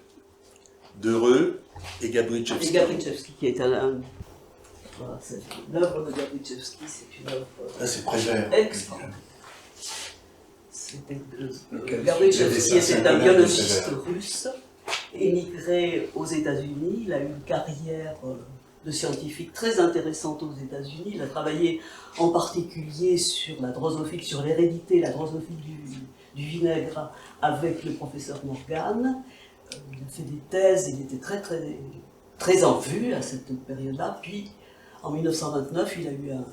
Dereux et Gabrichevski. Et Gabrichevski, qui est voilà, l'œuvre de Gabrichevski, c'est une œuvre C'est Prévert. extraordinaire. Gabrichevski était un biologiste russe, émigré aux États-Unis. Il a eu une carrière de scientifique très intéressante aux États-Unis. Il a travaillé en particulier sur la drosophile, sur l'hérédité, la drosophile du vinaigre avec le professeur Morgan. Il a fait des thèses, il était très en vue à cette période-là. Puis, en 1929, il a eu un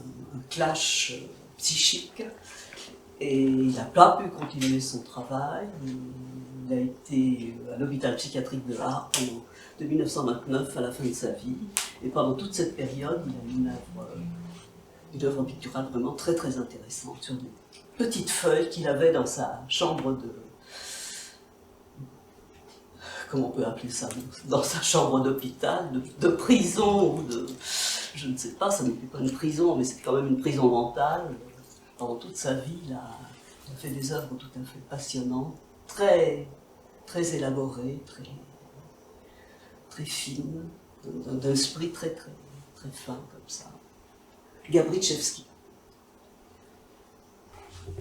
clash psychique et il n'a pas pu continuer son travail. Il a été à l'hôpital psychiatrique de Arles de 1929 à la fin de sa vie. Et pendant toute cette période, il a eu une œuvre picturale vraiment très intéressante sur des petites feuilles qu'il avait dans sa chambre comment on peut appeler ça, dans sa chambre d'hôpital, de prison, ou je ne sais pas, ça n'était pas une prison, mais c'était quand même une prison mentale. Pendant toute sa vie, il a fait des œuvres tout à fait passionnantes, très élaborées, très fines, d'un esprit très fin comme ça. Gabrichevski.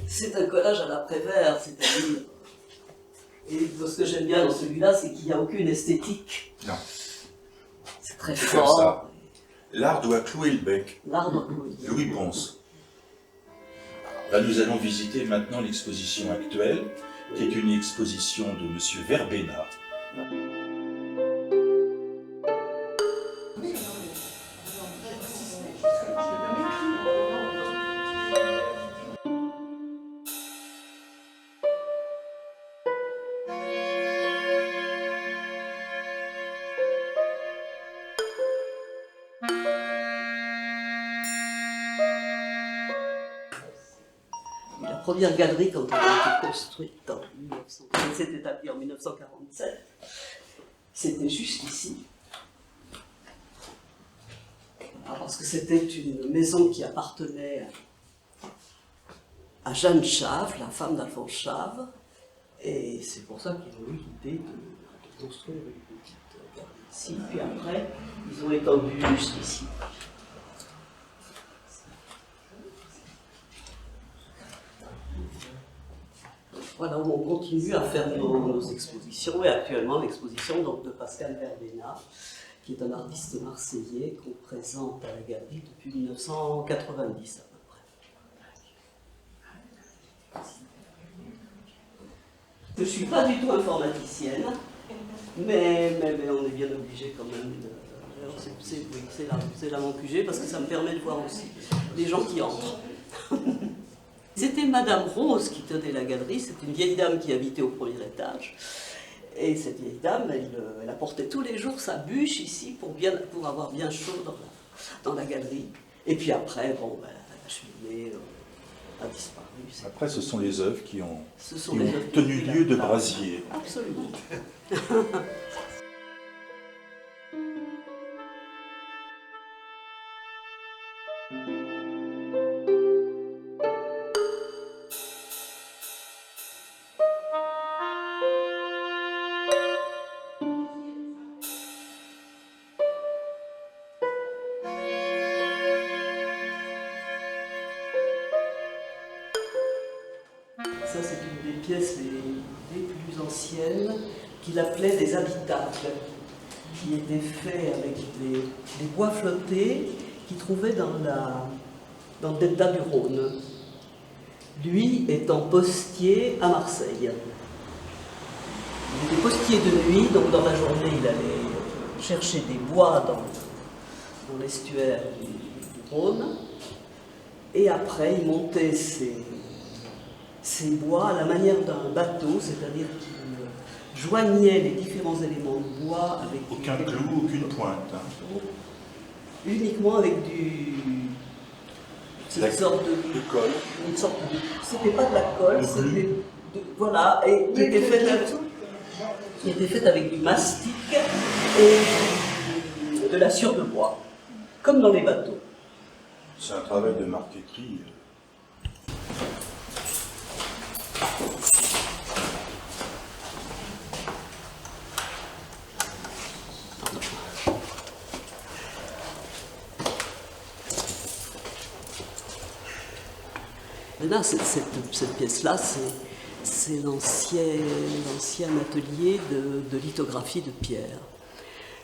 C'est un collage à la Prévert, c'est-à-dire... Et ce que j'aime bien dans celui-là, c'est qu'il n'y a aucune esthétique. Non. C'est très fort. L'art doit clouer le bec. L'art doit clouer. Louis Pons. Là, nous allons visiter maintenant l'exposition actuelle, qui est une exposition de M. Verbena. première galerie, quand elle a été construite en 1900, elle s'est établie en 1947, c'était juste ici. Parce que c'était une maison qui appartenait à Jeanne Chave, la femme d'Alphonse Chave, et c'est pour ça qu'ils ont eu l'idée de construire une petite galerie ici. Puis après, ils ont étendu jusqu'ici. Voilà, où on continue à faire nos expositions, et actuellement l'exposition donc, de Pascal Verdena, qui est un artiste marseillais qu'on présente à la galerie depuis 1990 à peu près. Je ne suis pas du tout informaticienne, mais on est bien obligé quand même de... C'est là mon QG, parce que ça me permet de voir aussi les gens qui entrent. C'était Madame Rose qui tenait la galerie, c'est une vieille dame qui habitait au premier étage. Et cette vieille dame, elle apportait tous les jours sa bûche ici pour avoir bien chaud dans la galerie. Et puis après, bon, la cheminée a disparu. Après, ce sont les œuvres qui ont tenu lieu de brasier. Absolument. Ça, c'est une des pièces les plus anciennes qu'il appelait des habitacles, qui étaient faits avec des bois flottés qu'il trouvait dans le delta du Rhône. Lui étant postier à Marseille. Il était postier de nuit, donc dans la journée, il allait chercher des bois dans l'estuaire du Rhône, et après, il montait ces bois à la manière d'un bateau, c'est-à-dire qu'il joignait les différents éléments de bois avec... Aucun clou, aucune pointe. Uniquement avec une sorte de colle. C'était pas de la colle, c'était... Voilà, et qui était faite avec du mastic et de la sciure de bois, comme dans les bateaux. C'est un travail de marqueterie. Là, cette pièce-là, c'est l'ancien atelier de lithographie de Pierre.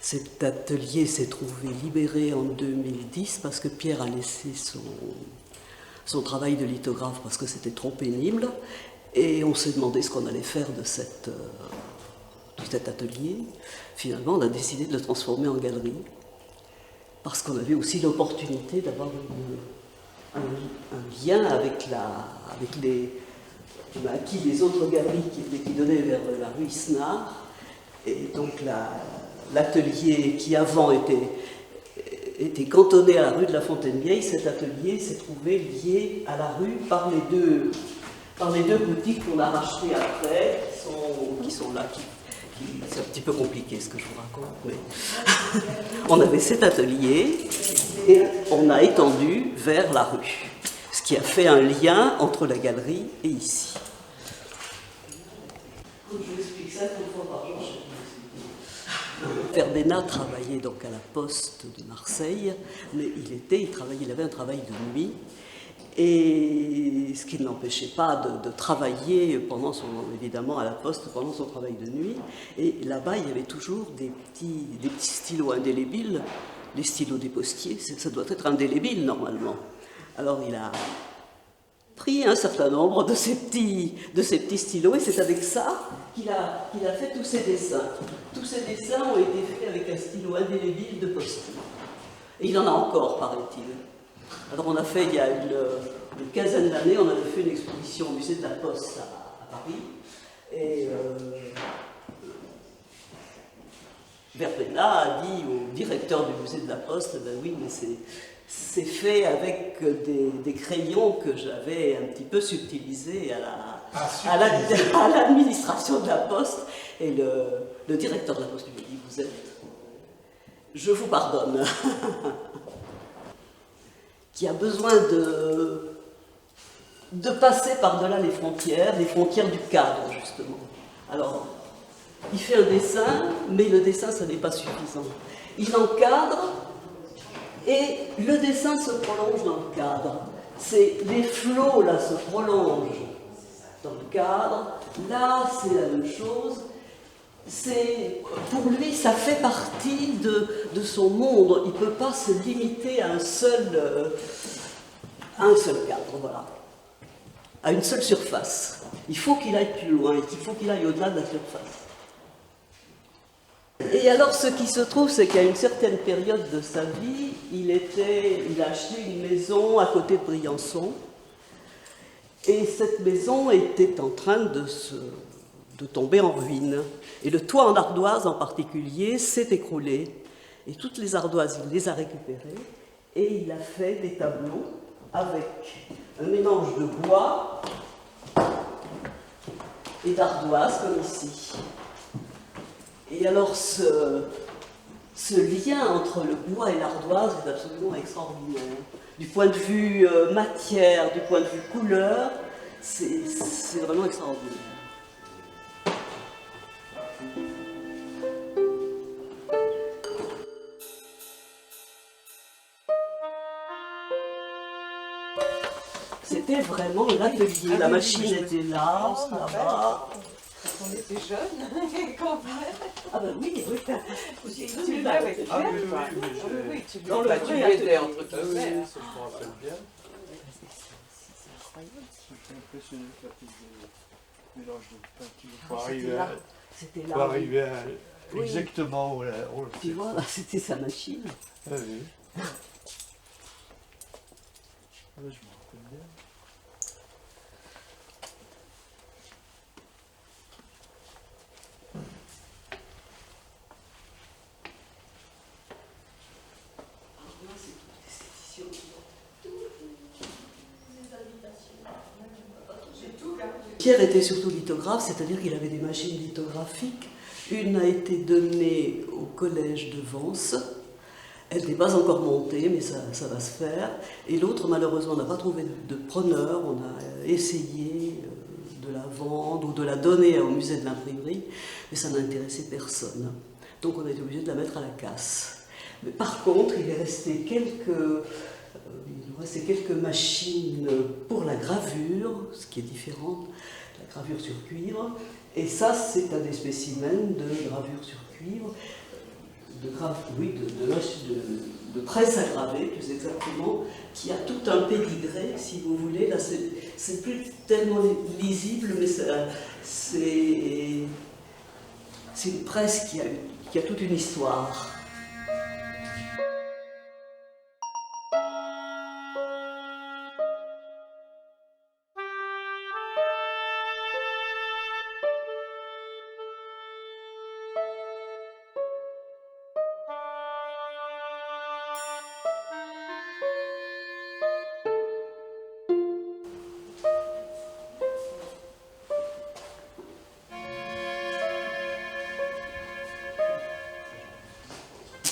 Cet atelier s'est trouvé libéré en 2010 parce que Pierre a laissé son travail de lithographe parce que c'était trop pénible. Et on s'est demandé ce qu'on allait faire de cet atelier. Finalement, on a décidé de le transformer en galerie parce qu'on avait aussi l'opportunité d'avoir un lien avec les autres galeries qui donnaient vers la rue Isnard. Et donc l'atelier qui avant était cantonné à la rue de la Fontaine-Vieille, cet atelier s'est trouvé lié à la rue par les deux boutiques qu'on a rachetées après, qui sont là. C'est un petit peu compliqué ce que je vous raconte, mais on avait cet atelier et on a étendu vers la rue, ce qui a fait un lien entre la galerie et ici. Je vous explique ça une fois par jour. Verdena travaillait donc à la Poste de Marseille, mais il avait un travail de nuit. Et ce qui ne l'empêchait pas de travailler évidemment à la Poste pendant son travail de nuit. Et là-bas, il y avait toujours des petits stylos indélébiles, les stylos des postiers, ça doit être indélébile normalement. Alors il a pris un certain nombre de ces petits stylos, et c'est avec ça qu'il a fait tous ses dessins. Tous ces dessins ont été faits avec un stylo indélébile de postier. Et il en a encore, paraît-il. Alors on a fait, il y a une quinzaine d'années, on avait fait une exposition au musée de la Poste à Paris. Et Verdena a dit au directeur du musée de la Poste, ben oui, mais C'est fait avec des crayons que j'avais un petit peu subtilisés à l'administration de la Poste. Et le directeur de la Poste lui dit, vous êtes... Je vous pardonne. Qui a besoin de passer par-delà les frontières du cadre, justement. Alors, il fait un dessin, mais le dessin, ça n'est pas suffisant. Il encadre, et le dessin se prolonge dans le cadre. Les flots, là, se prolongent dans le cadre. Là, c'est la même chose. Pour lui, ça fait partie de son monde. Il ne peut pas se limiter à un seul cadre, voilà. À une seule surface. Il faut qu'il aille plus loin, il faut qu'il aille au-delà de la surface. Et alors, ce qui se trouve, c'est qu'à une certaine période de sa vie, il a acheté une maison à côté de Briançon. Et cette maison était en train de tomber en ruine. Et le toit en ardoise en particulier s'est écroulé. Et toutes les ardoises, il les a récupérées. Et il a fait des tableaux avec un mélange de bois et d'ardoise, comme ici. Et alors, ce lien entre le bois et l'ardoise est absolument extraordinaire. Du point de vue matière, du point de vue couleur, c'est vraiment extraordinaire. C'était vraiment l'atelier. La machine était là, là-bas. On était jeunes, quand même. Ah ben oui, oui. Tu l'avais fait. Ah oui, oui, tu dans le tu l'aidais entre tes oui, mains. ça je me rappelle bien. C'est incroyable. J'étais impressionné par le mélange de peinture Ah, pour c'était arriver là. C'était pour là. arriver Oui. exactement où Tu vois, là, c'était sa machine. Ah oui. Ah, je me rappelle bien. Pierre était surtout lithographe, c'est-à-dire qu'il avait des machines lithographiques. Une a été donnée au collège de Vence. Elle n'est pas encore montée, mais ça va se faire. Et l'autre, malheureusement, n'a pas trouvé de preneur. On a essayé de la vendre ou de la donner au musée de l'imprimerie, mais ça n'a intéressé personne. Donc on a été obligé de la mettre à la casse. Mais par contre, il restait quelques machines pour la gravure, ce qui est différent, la gravure sur cuivre. Et ça, c'est un des spécimens de gravure sur cuivre, de presse à graver, plus exactement, qui a tout un pédigré, si vous voulez. Là, c'est plus tellement lisible, mais c'est une presse qui a toute une histoire.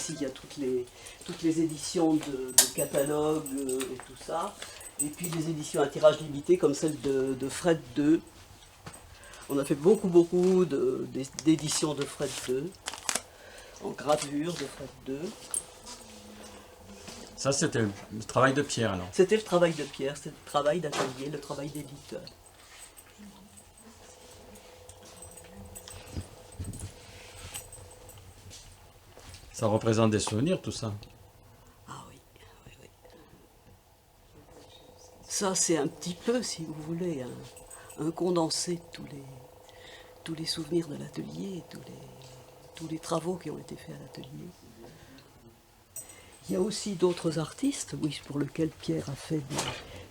Il y a toutes les éditions de catalogues et tout ça. Et puis des éditions à tirage limité comme celle de Fred II. On a fait beaucoup d'éditions de Fred II, en gravure de Fred II. Ça, c'était le travail de Pierre, alors. C'était le travail de Pierre, c'était le travail d'atelier, le travail d'éditeur. Ça représente des souvenirs, tout ça. Ah oui, oui, oui. Ça, c'est un petit peu, si vous voulez, un condensé de tous les souvenirs de l'atelier, tous les travaux qui ont été faits à l'atelier. Il y a aussi d'autres artistes, oui, pour lesquels Pierre a fait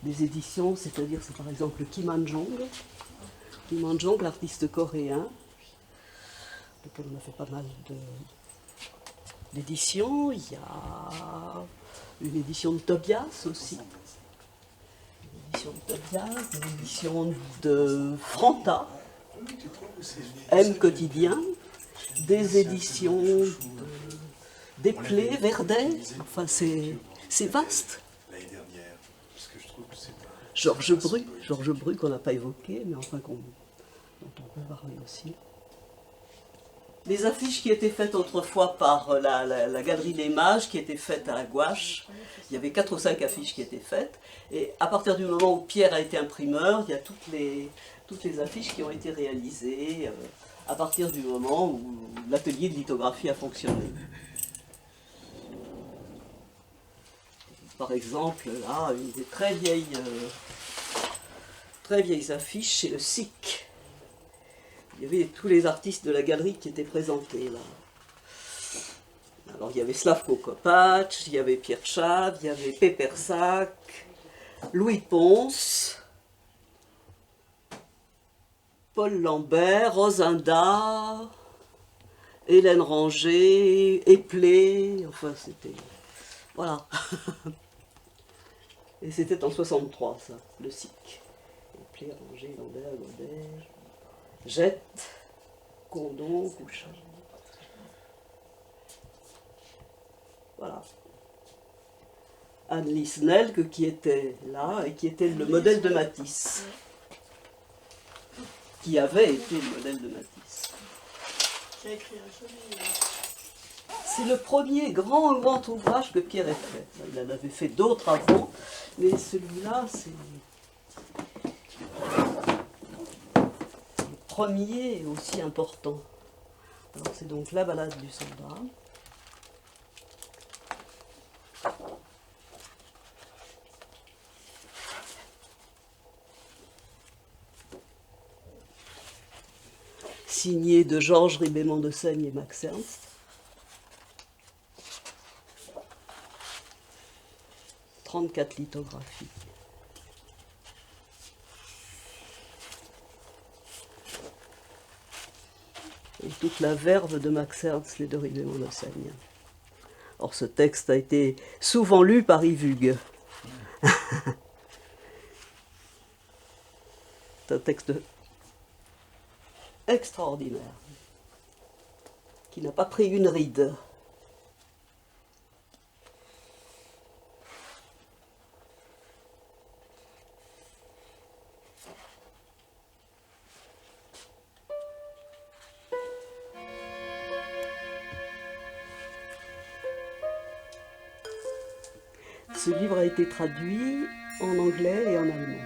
des éditions, c'est-à-dire, c'est par exemple Kim Han-jong. Kim Han-jong, l'artiste coréen, lequel on a fait pas mal d'éditions. Il y a une édition de Tobias aussi. Une édition de Tobias, une édition de Franta, M quotidien, des éditions des Plaies, Verdet, enfin c'est vaste. Georges Bru qu'on n'a pas évoqué, mais enfin dont on peut parler aussi. Les affiches qui étaient faites autrefois par la Galerie des Mages, qui étaient faites à la gouache, il y avait 4 ou 5 affiches qui étaient faites, et à partir du moment où Pierre a été imprimeur, il y a toutes les affiches qui ont été réalisées à partir du moment où l'atelier de lithographie a fonctionné. Par exemple, là, une des très vieilles affiches, c'est le SIC. Il y avait tous les artistes de la galerie qui étaient présentés là. Alors il y avait Slavko Kopacz, il y avait Pierre Chave, il y avait Pépersac, Louis Pons, Paul Lambert, Rosinda, Hélène Ranger, Eplé, enfin c'était... Voilà. Et c'était en 63 ça, le SIC. Eplé, Ranger, Lambert, Godet... Jette, Condon, Couchard. Voilà. Anne-Lise Nelk qui était là et qui était le modèle de Matisse. Qui avait été le modèle de Matisse. C'est le premier grand ouvrage que Pierre ait fait. Il en avait fait d'autres avant, mais celui-là, c'est... premier et aussi important. Alors c'est donc la balade du soldat. Signé de Georges Ribémont de Seigne et Max Ernst. « 34 lithographies. Et toute la verve de Max Ernst et de Ribémont de Seigne. Or, ce texte a été souvent lu par Yves Hugues. C'est un texte extraordinaire, qui n'a pas pris une ride. Ce livre a été traduit en anglais et en allemand.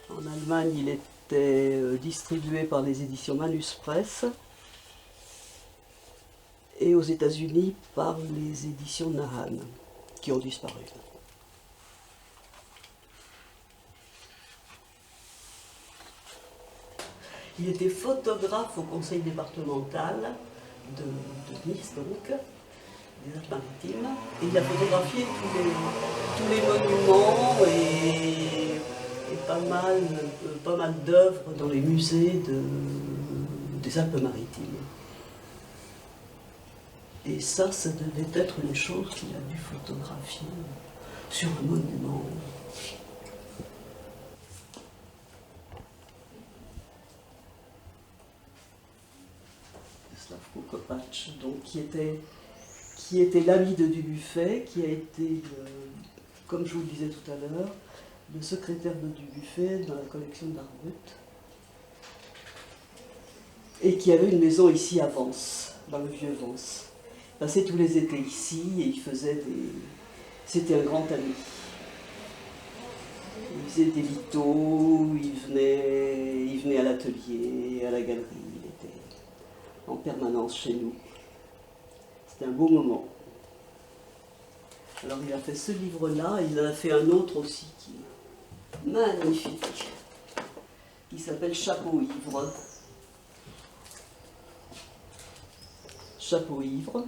En Allemagne, il était distribué par les éditions Manus Press et aux États-Unis par les éditions Nahan, qui ont disparu. Il était photographe au conseil départemental de Nice, donc, des Alpes-Maritimes, et il a photographié tous les monuments et pas mal d'œuvres dans les musées des Alpes-Maritimes. Et ça devait être une chose qu'il a dû photographier sur un monument. Slavko Kopacz, donc, qui était l'ami de Dubuffet, qui a été, comme je vous le disais tout à l'heure, le secrétaire de Dubuffet dans la collection d'art brut, et qui avait une maison ici à Vence, dans le vieux Vence. Il passait tous les étés ici et il faisait des... C'était un grand ami. Il faisait des lithos, il venait à l'atelier, à la galerie, il était en permanence chez nous. C'était un beau moment. Alors il a fait ce livre-là, il en a fait un autre aussi qui est magnifique, qui s'appelle Chapeau ivre. Chapeau ivre.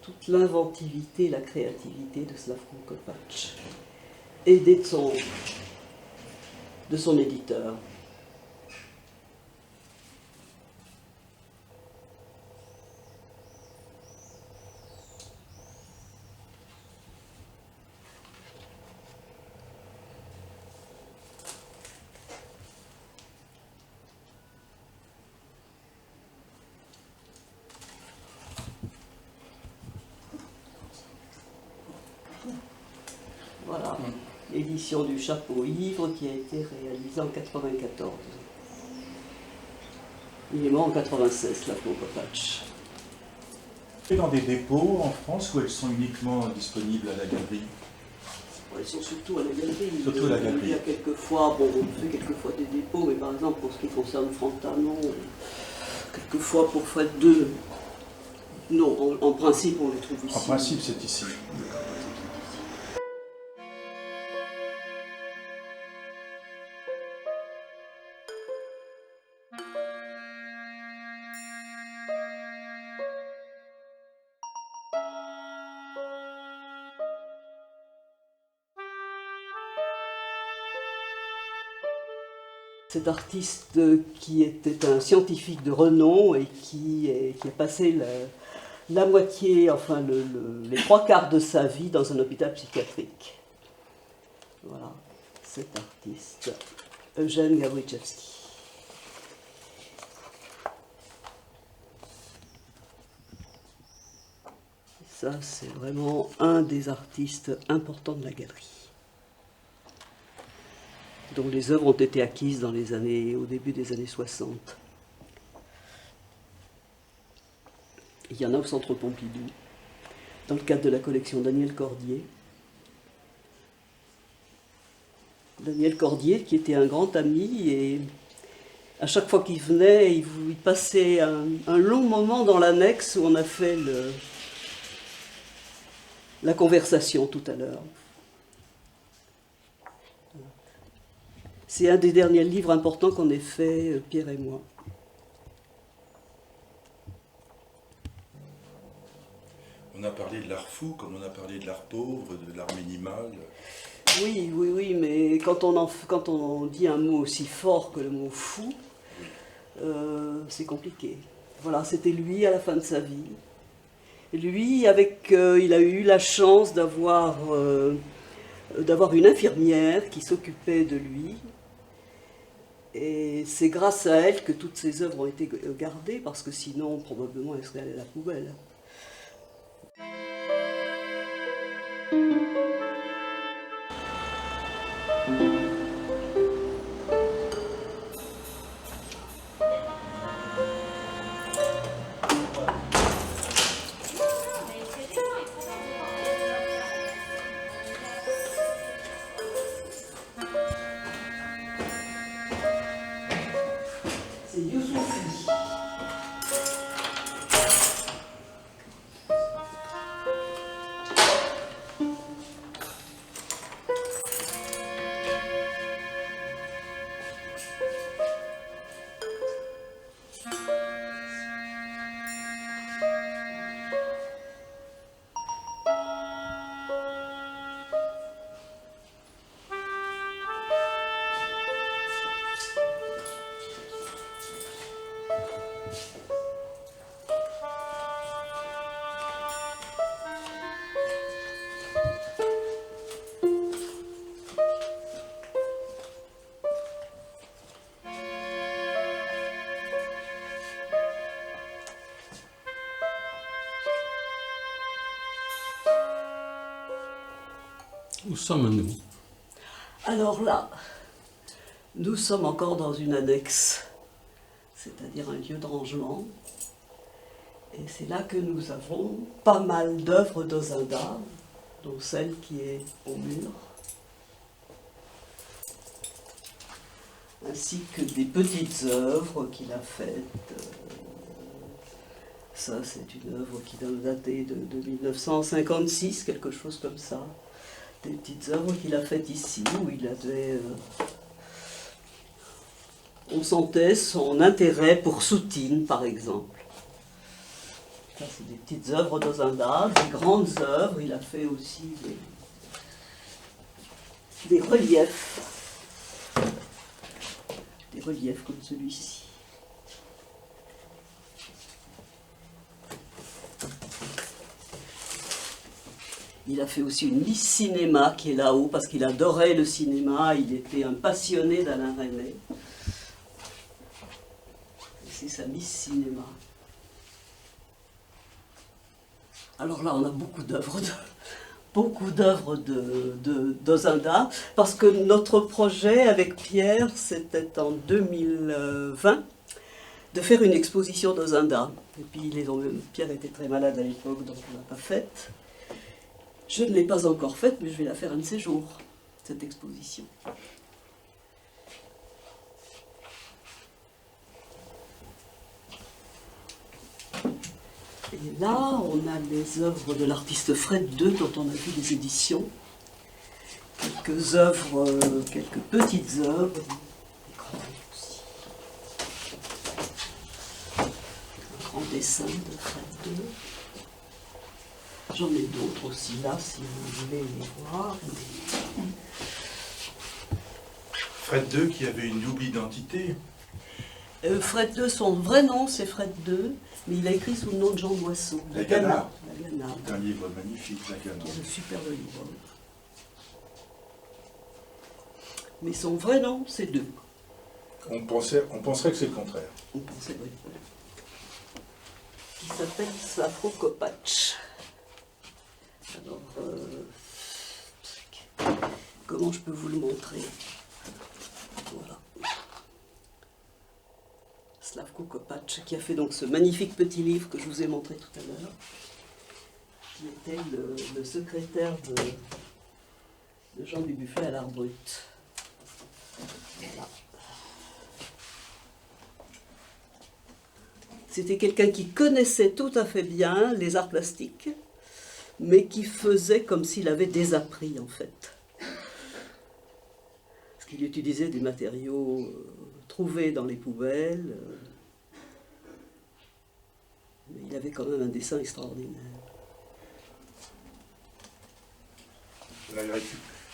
toute l'inventivité et la créativité de Slavko Kopacz, aidé de son éditeur. Voilà, l'édition du chapeau ivre qui a été réalisée en 1994. Il est mort en 1996, Slavko Kopacz. Et dans des dépôts en France où elles sont uniquement disponibles à la galerie? Elles sont surtout à la galerie. Surtout à la galerie. Il y a quelquefois, bon, on fait quelquefois des dépôts, mais par exemple pour ce qui concerne Frontanon, quelquefois pour Fred 2. Non, en principe on les trouve ici. En principe, c'est ici. Cet artiste qui était un scientifique de renom et qui a passé la moitié, enfin les trois quarts de sa vie dans un hôpital psychiatrique. Voilà, cet artiste, Eugène Gawryczewski. Ça, c'est vraiment un des artistes importants de la galerie, dont les œuvres ont été acquises au début des années 60. Il y en a au Centre Pompidou, dans le cadre de la collection Daniel Cordier. Daniel Cordier, qui était un grand ami, et à chaque fois qu'il venait, il passait un long moment dans l'annexe où on a fait la conversation tout à l'heure. C'est un des derniers livres importants qu'on ait fait, Pierre et moi. On a parlé de l'art fou, comme on a parlé de l'art pauvre, de l'art minimal. Oui, mais quand on dit un mot aussi fort que le mot fou, c'est compliqué. Voilà, c'était lui à la fin de sa vie. Et lui, il a eu la chance d'avoir une infirmière qui s'occupait de lui. Et c'est grâce à elle que toutes ses œuvres ont été gardées, parce que sinon, probablement, elles seraient allées à la poubelle. C'est Youssouphi. Où sommes-nous? Alors là, nous sommes encore dans une annexe, c'est-à-dire un lieu de rangement. Et c'est là que nous avons pas mal d'œuvres d'Ozinda, dont celle qui est au mur, ainsi que des petites œuvres qu'il a faites. Ça, c'est une œuvre qui doit dater de 1956, quelque chose comme ça. Des petites œuvres qu'il a faites ici, où il avait... on sentait son intérêt pour Soutine, par exemple. Ça, c'est des petites œuvres d'Ozenda, des grandes œuvres. Il a fait aussi des reliefs. Des reliefs comme celui-ci. Il a fait aussi une Miss Cinéma qui est là-haut parce qu'il adorait le cinéma. Il était un passionné d'Alain Resnais. C'est sa Miss Cinéma. Alors là, on a beaucoup d'œuvres d'Ozenda, parce que notre projet avec Pierre, c'était en 2020, de faire une exposition d'Ozenda. Et puis Pierre était très malade à l'époque, donc on ne l'a pas faite. Je ne l'ai pas encore faite, mais je vais la faire un de ces jours, cette exposition. Et là, on a les œuvres de l'artiste Fred II, dont on a vu les éditions. Quelques œuvres, quelques petites œuvres, des grandes aussi. Un grand dessin de Fred II. J'en ai d'autres aussi là, si vous voulez les voir. Fred II qui avait une double identité. Fred II, son vrai nom c'est Fred II, mais il a écrit sous le nom de Jean Boisseau. La Gana. La Gana. C'est un livre magnifique, La Gana. Qui est un superbe livre. Mais son vrai nom c'est II. On penserait que c'est le contraire. On pensait, oui. Qui s'appelle Slavko Kopacz. Alors, comment je peux vous le montrer? Voilà. Slavko Kopacz, qui a fait donc ce magnifique petit livre que je vous ai montré tout à l'heure, qui était le secrétaire de Jean Dubuffet à l'Art Brut. Voilà. C'était quelqu'un qui connaissait tout à fait bien les arts plastiques, mais qui faisait comme s'il avait désappris en fait. Parce qu'il utilisait des matériaux trouvés dans les poubelles, mais il avait quand même un dessin extraordinaire.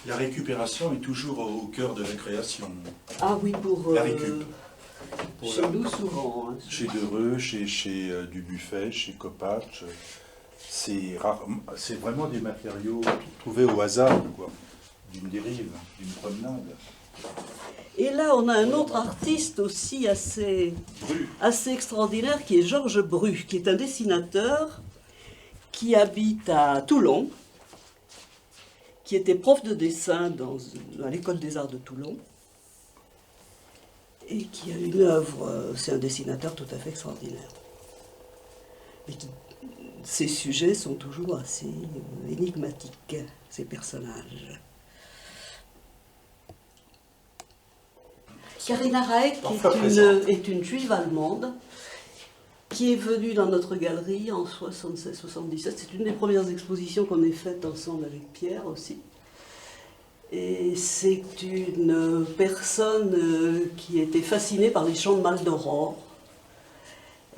La récupération est toujours au cœur de la création. Ah oui, pour La récup. chez nous souvent. Hein. Chez Dereux, chez Dubuffet, chez Kopacz. C'est vraiment des matériaux trouvés au hasard, quoi, d'une dérive, d'une promenade. Et là, on a un autre artiste aussi assez extraordinaire, qui est Georges Bru, qui est un dessinateur qui habite à Toulon, qui était prof de dessin à l'école des arts de Toulon, et qui a une œuvre, c'est un dessinateur tout à fait extraordinaire. Mais ces sujets sont toujours assez énigmatiques, ces personnages. Carina Raek est une juive allemande qui est venue dans notre galerie en 76-77. C'est une des premières expositions qu'on ait faites ensemble avec Pierre aussi. Et c'est une personne qui était fascinée par les chants de Maldoror.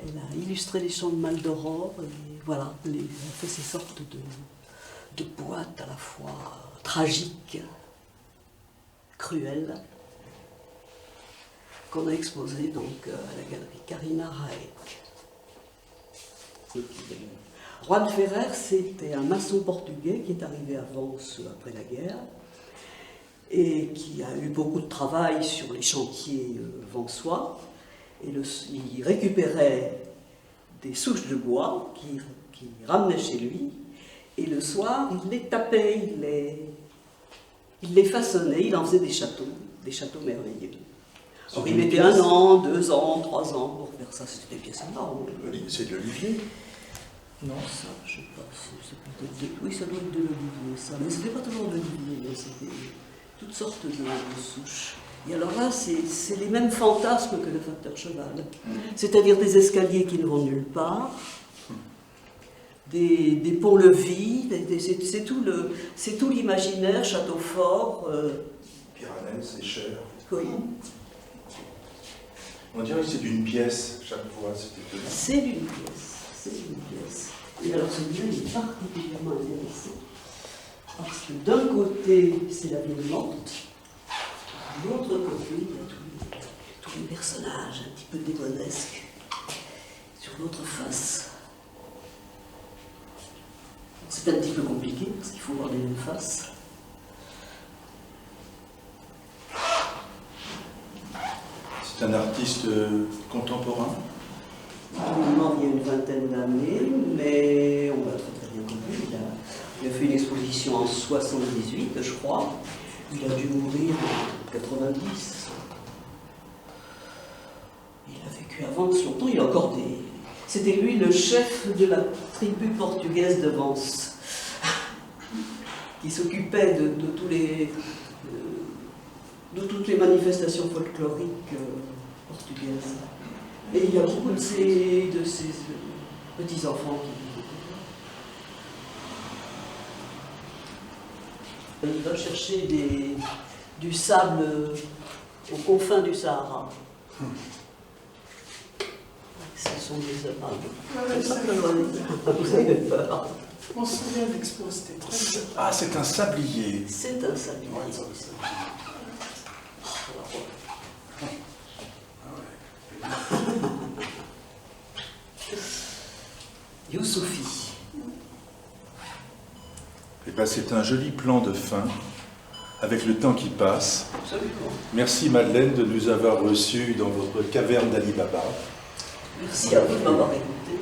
Elle a illustré les chants de Maldoror et voilà, elle a fait ces sortes de boîtes à la fois tragiques, cruelles, qu'on a exposées donc à la galerie Carina Raek. Juan Ferrer, c'était un maçon portugais qui est arrivé à Vence après la guerre et qui a eu beaucoup de travail sur les chantiers vensois. Et il récupérait des souches de bois qu'il ramenait chez lui, et le soir, il les tapait, il les façonnait, il en faisait des châteaux merveilleux. Alors, il mettait 1 an, 2 ans, 3 ans pour faire ça, c'était des pièces énormes. C'est de l'olivier? Non, ça, je sais pas, c'est peut-être oui, ça doit être de l'olivier, ça, mais c'était pas toujours de l'olivier, c'était toutes sortes de souches. Et alors là, c'est les mêmes fantasmes que le facteur cheval. C'est-à-dire des escaliers qui ne vont nulle part, des ponts-levis, c'est tout l'imaginaire, château fort. Pyrénées, c'est cher. Oui. On dirait que c'est d'une pièce chaque fois. C'est d'une pièce. C'est une pièce. Et alors celui-là, il est particulièrement intéressant. Parce que d'un côté, c'est la Vierge morte, de l'autre côté, il y a tous les personnages un petit peu démonesques sur l'autre face. C'est un petit peu compliqué parce qu'il faut voir les deux faces. C'est un artiste contemporain. Il est mort il y a une vingtaine d'années, mais on l'a très bien compris. Il a fait une exposition en 78, je crois. Il a dû mourir en 90. Il a vécu avant de son temps. Il a encore des... C'était lui le chef de la tribu portugaise de Vence, qui s'occupait de toutes les manifestations folkloriques portugaises. Et il y a beaucoup de ses petits-enfants qui il va chercher du sable aux confins du Sahara. Ce sont des œuvres. Vous avez peur. On se souvient d'Expo, c'était très bien. Ah, c'est un sablier. C'est un sablier. Ouais, ça, ça. Youssouphi. Eh ben, c'est un joli plan de fin, avec le temps qui passe. Absolument. Merci Madeleine de nous avoir reçus dans votre caverne d'Ali Baba. Merci à vous de m'avoir écouté.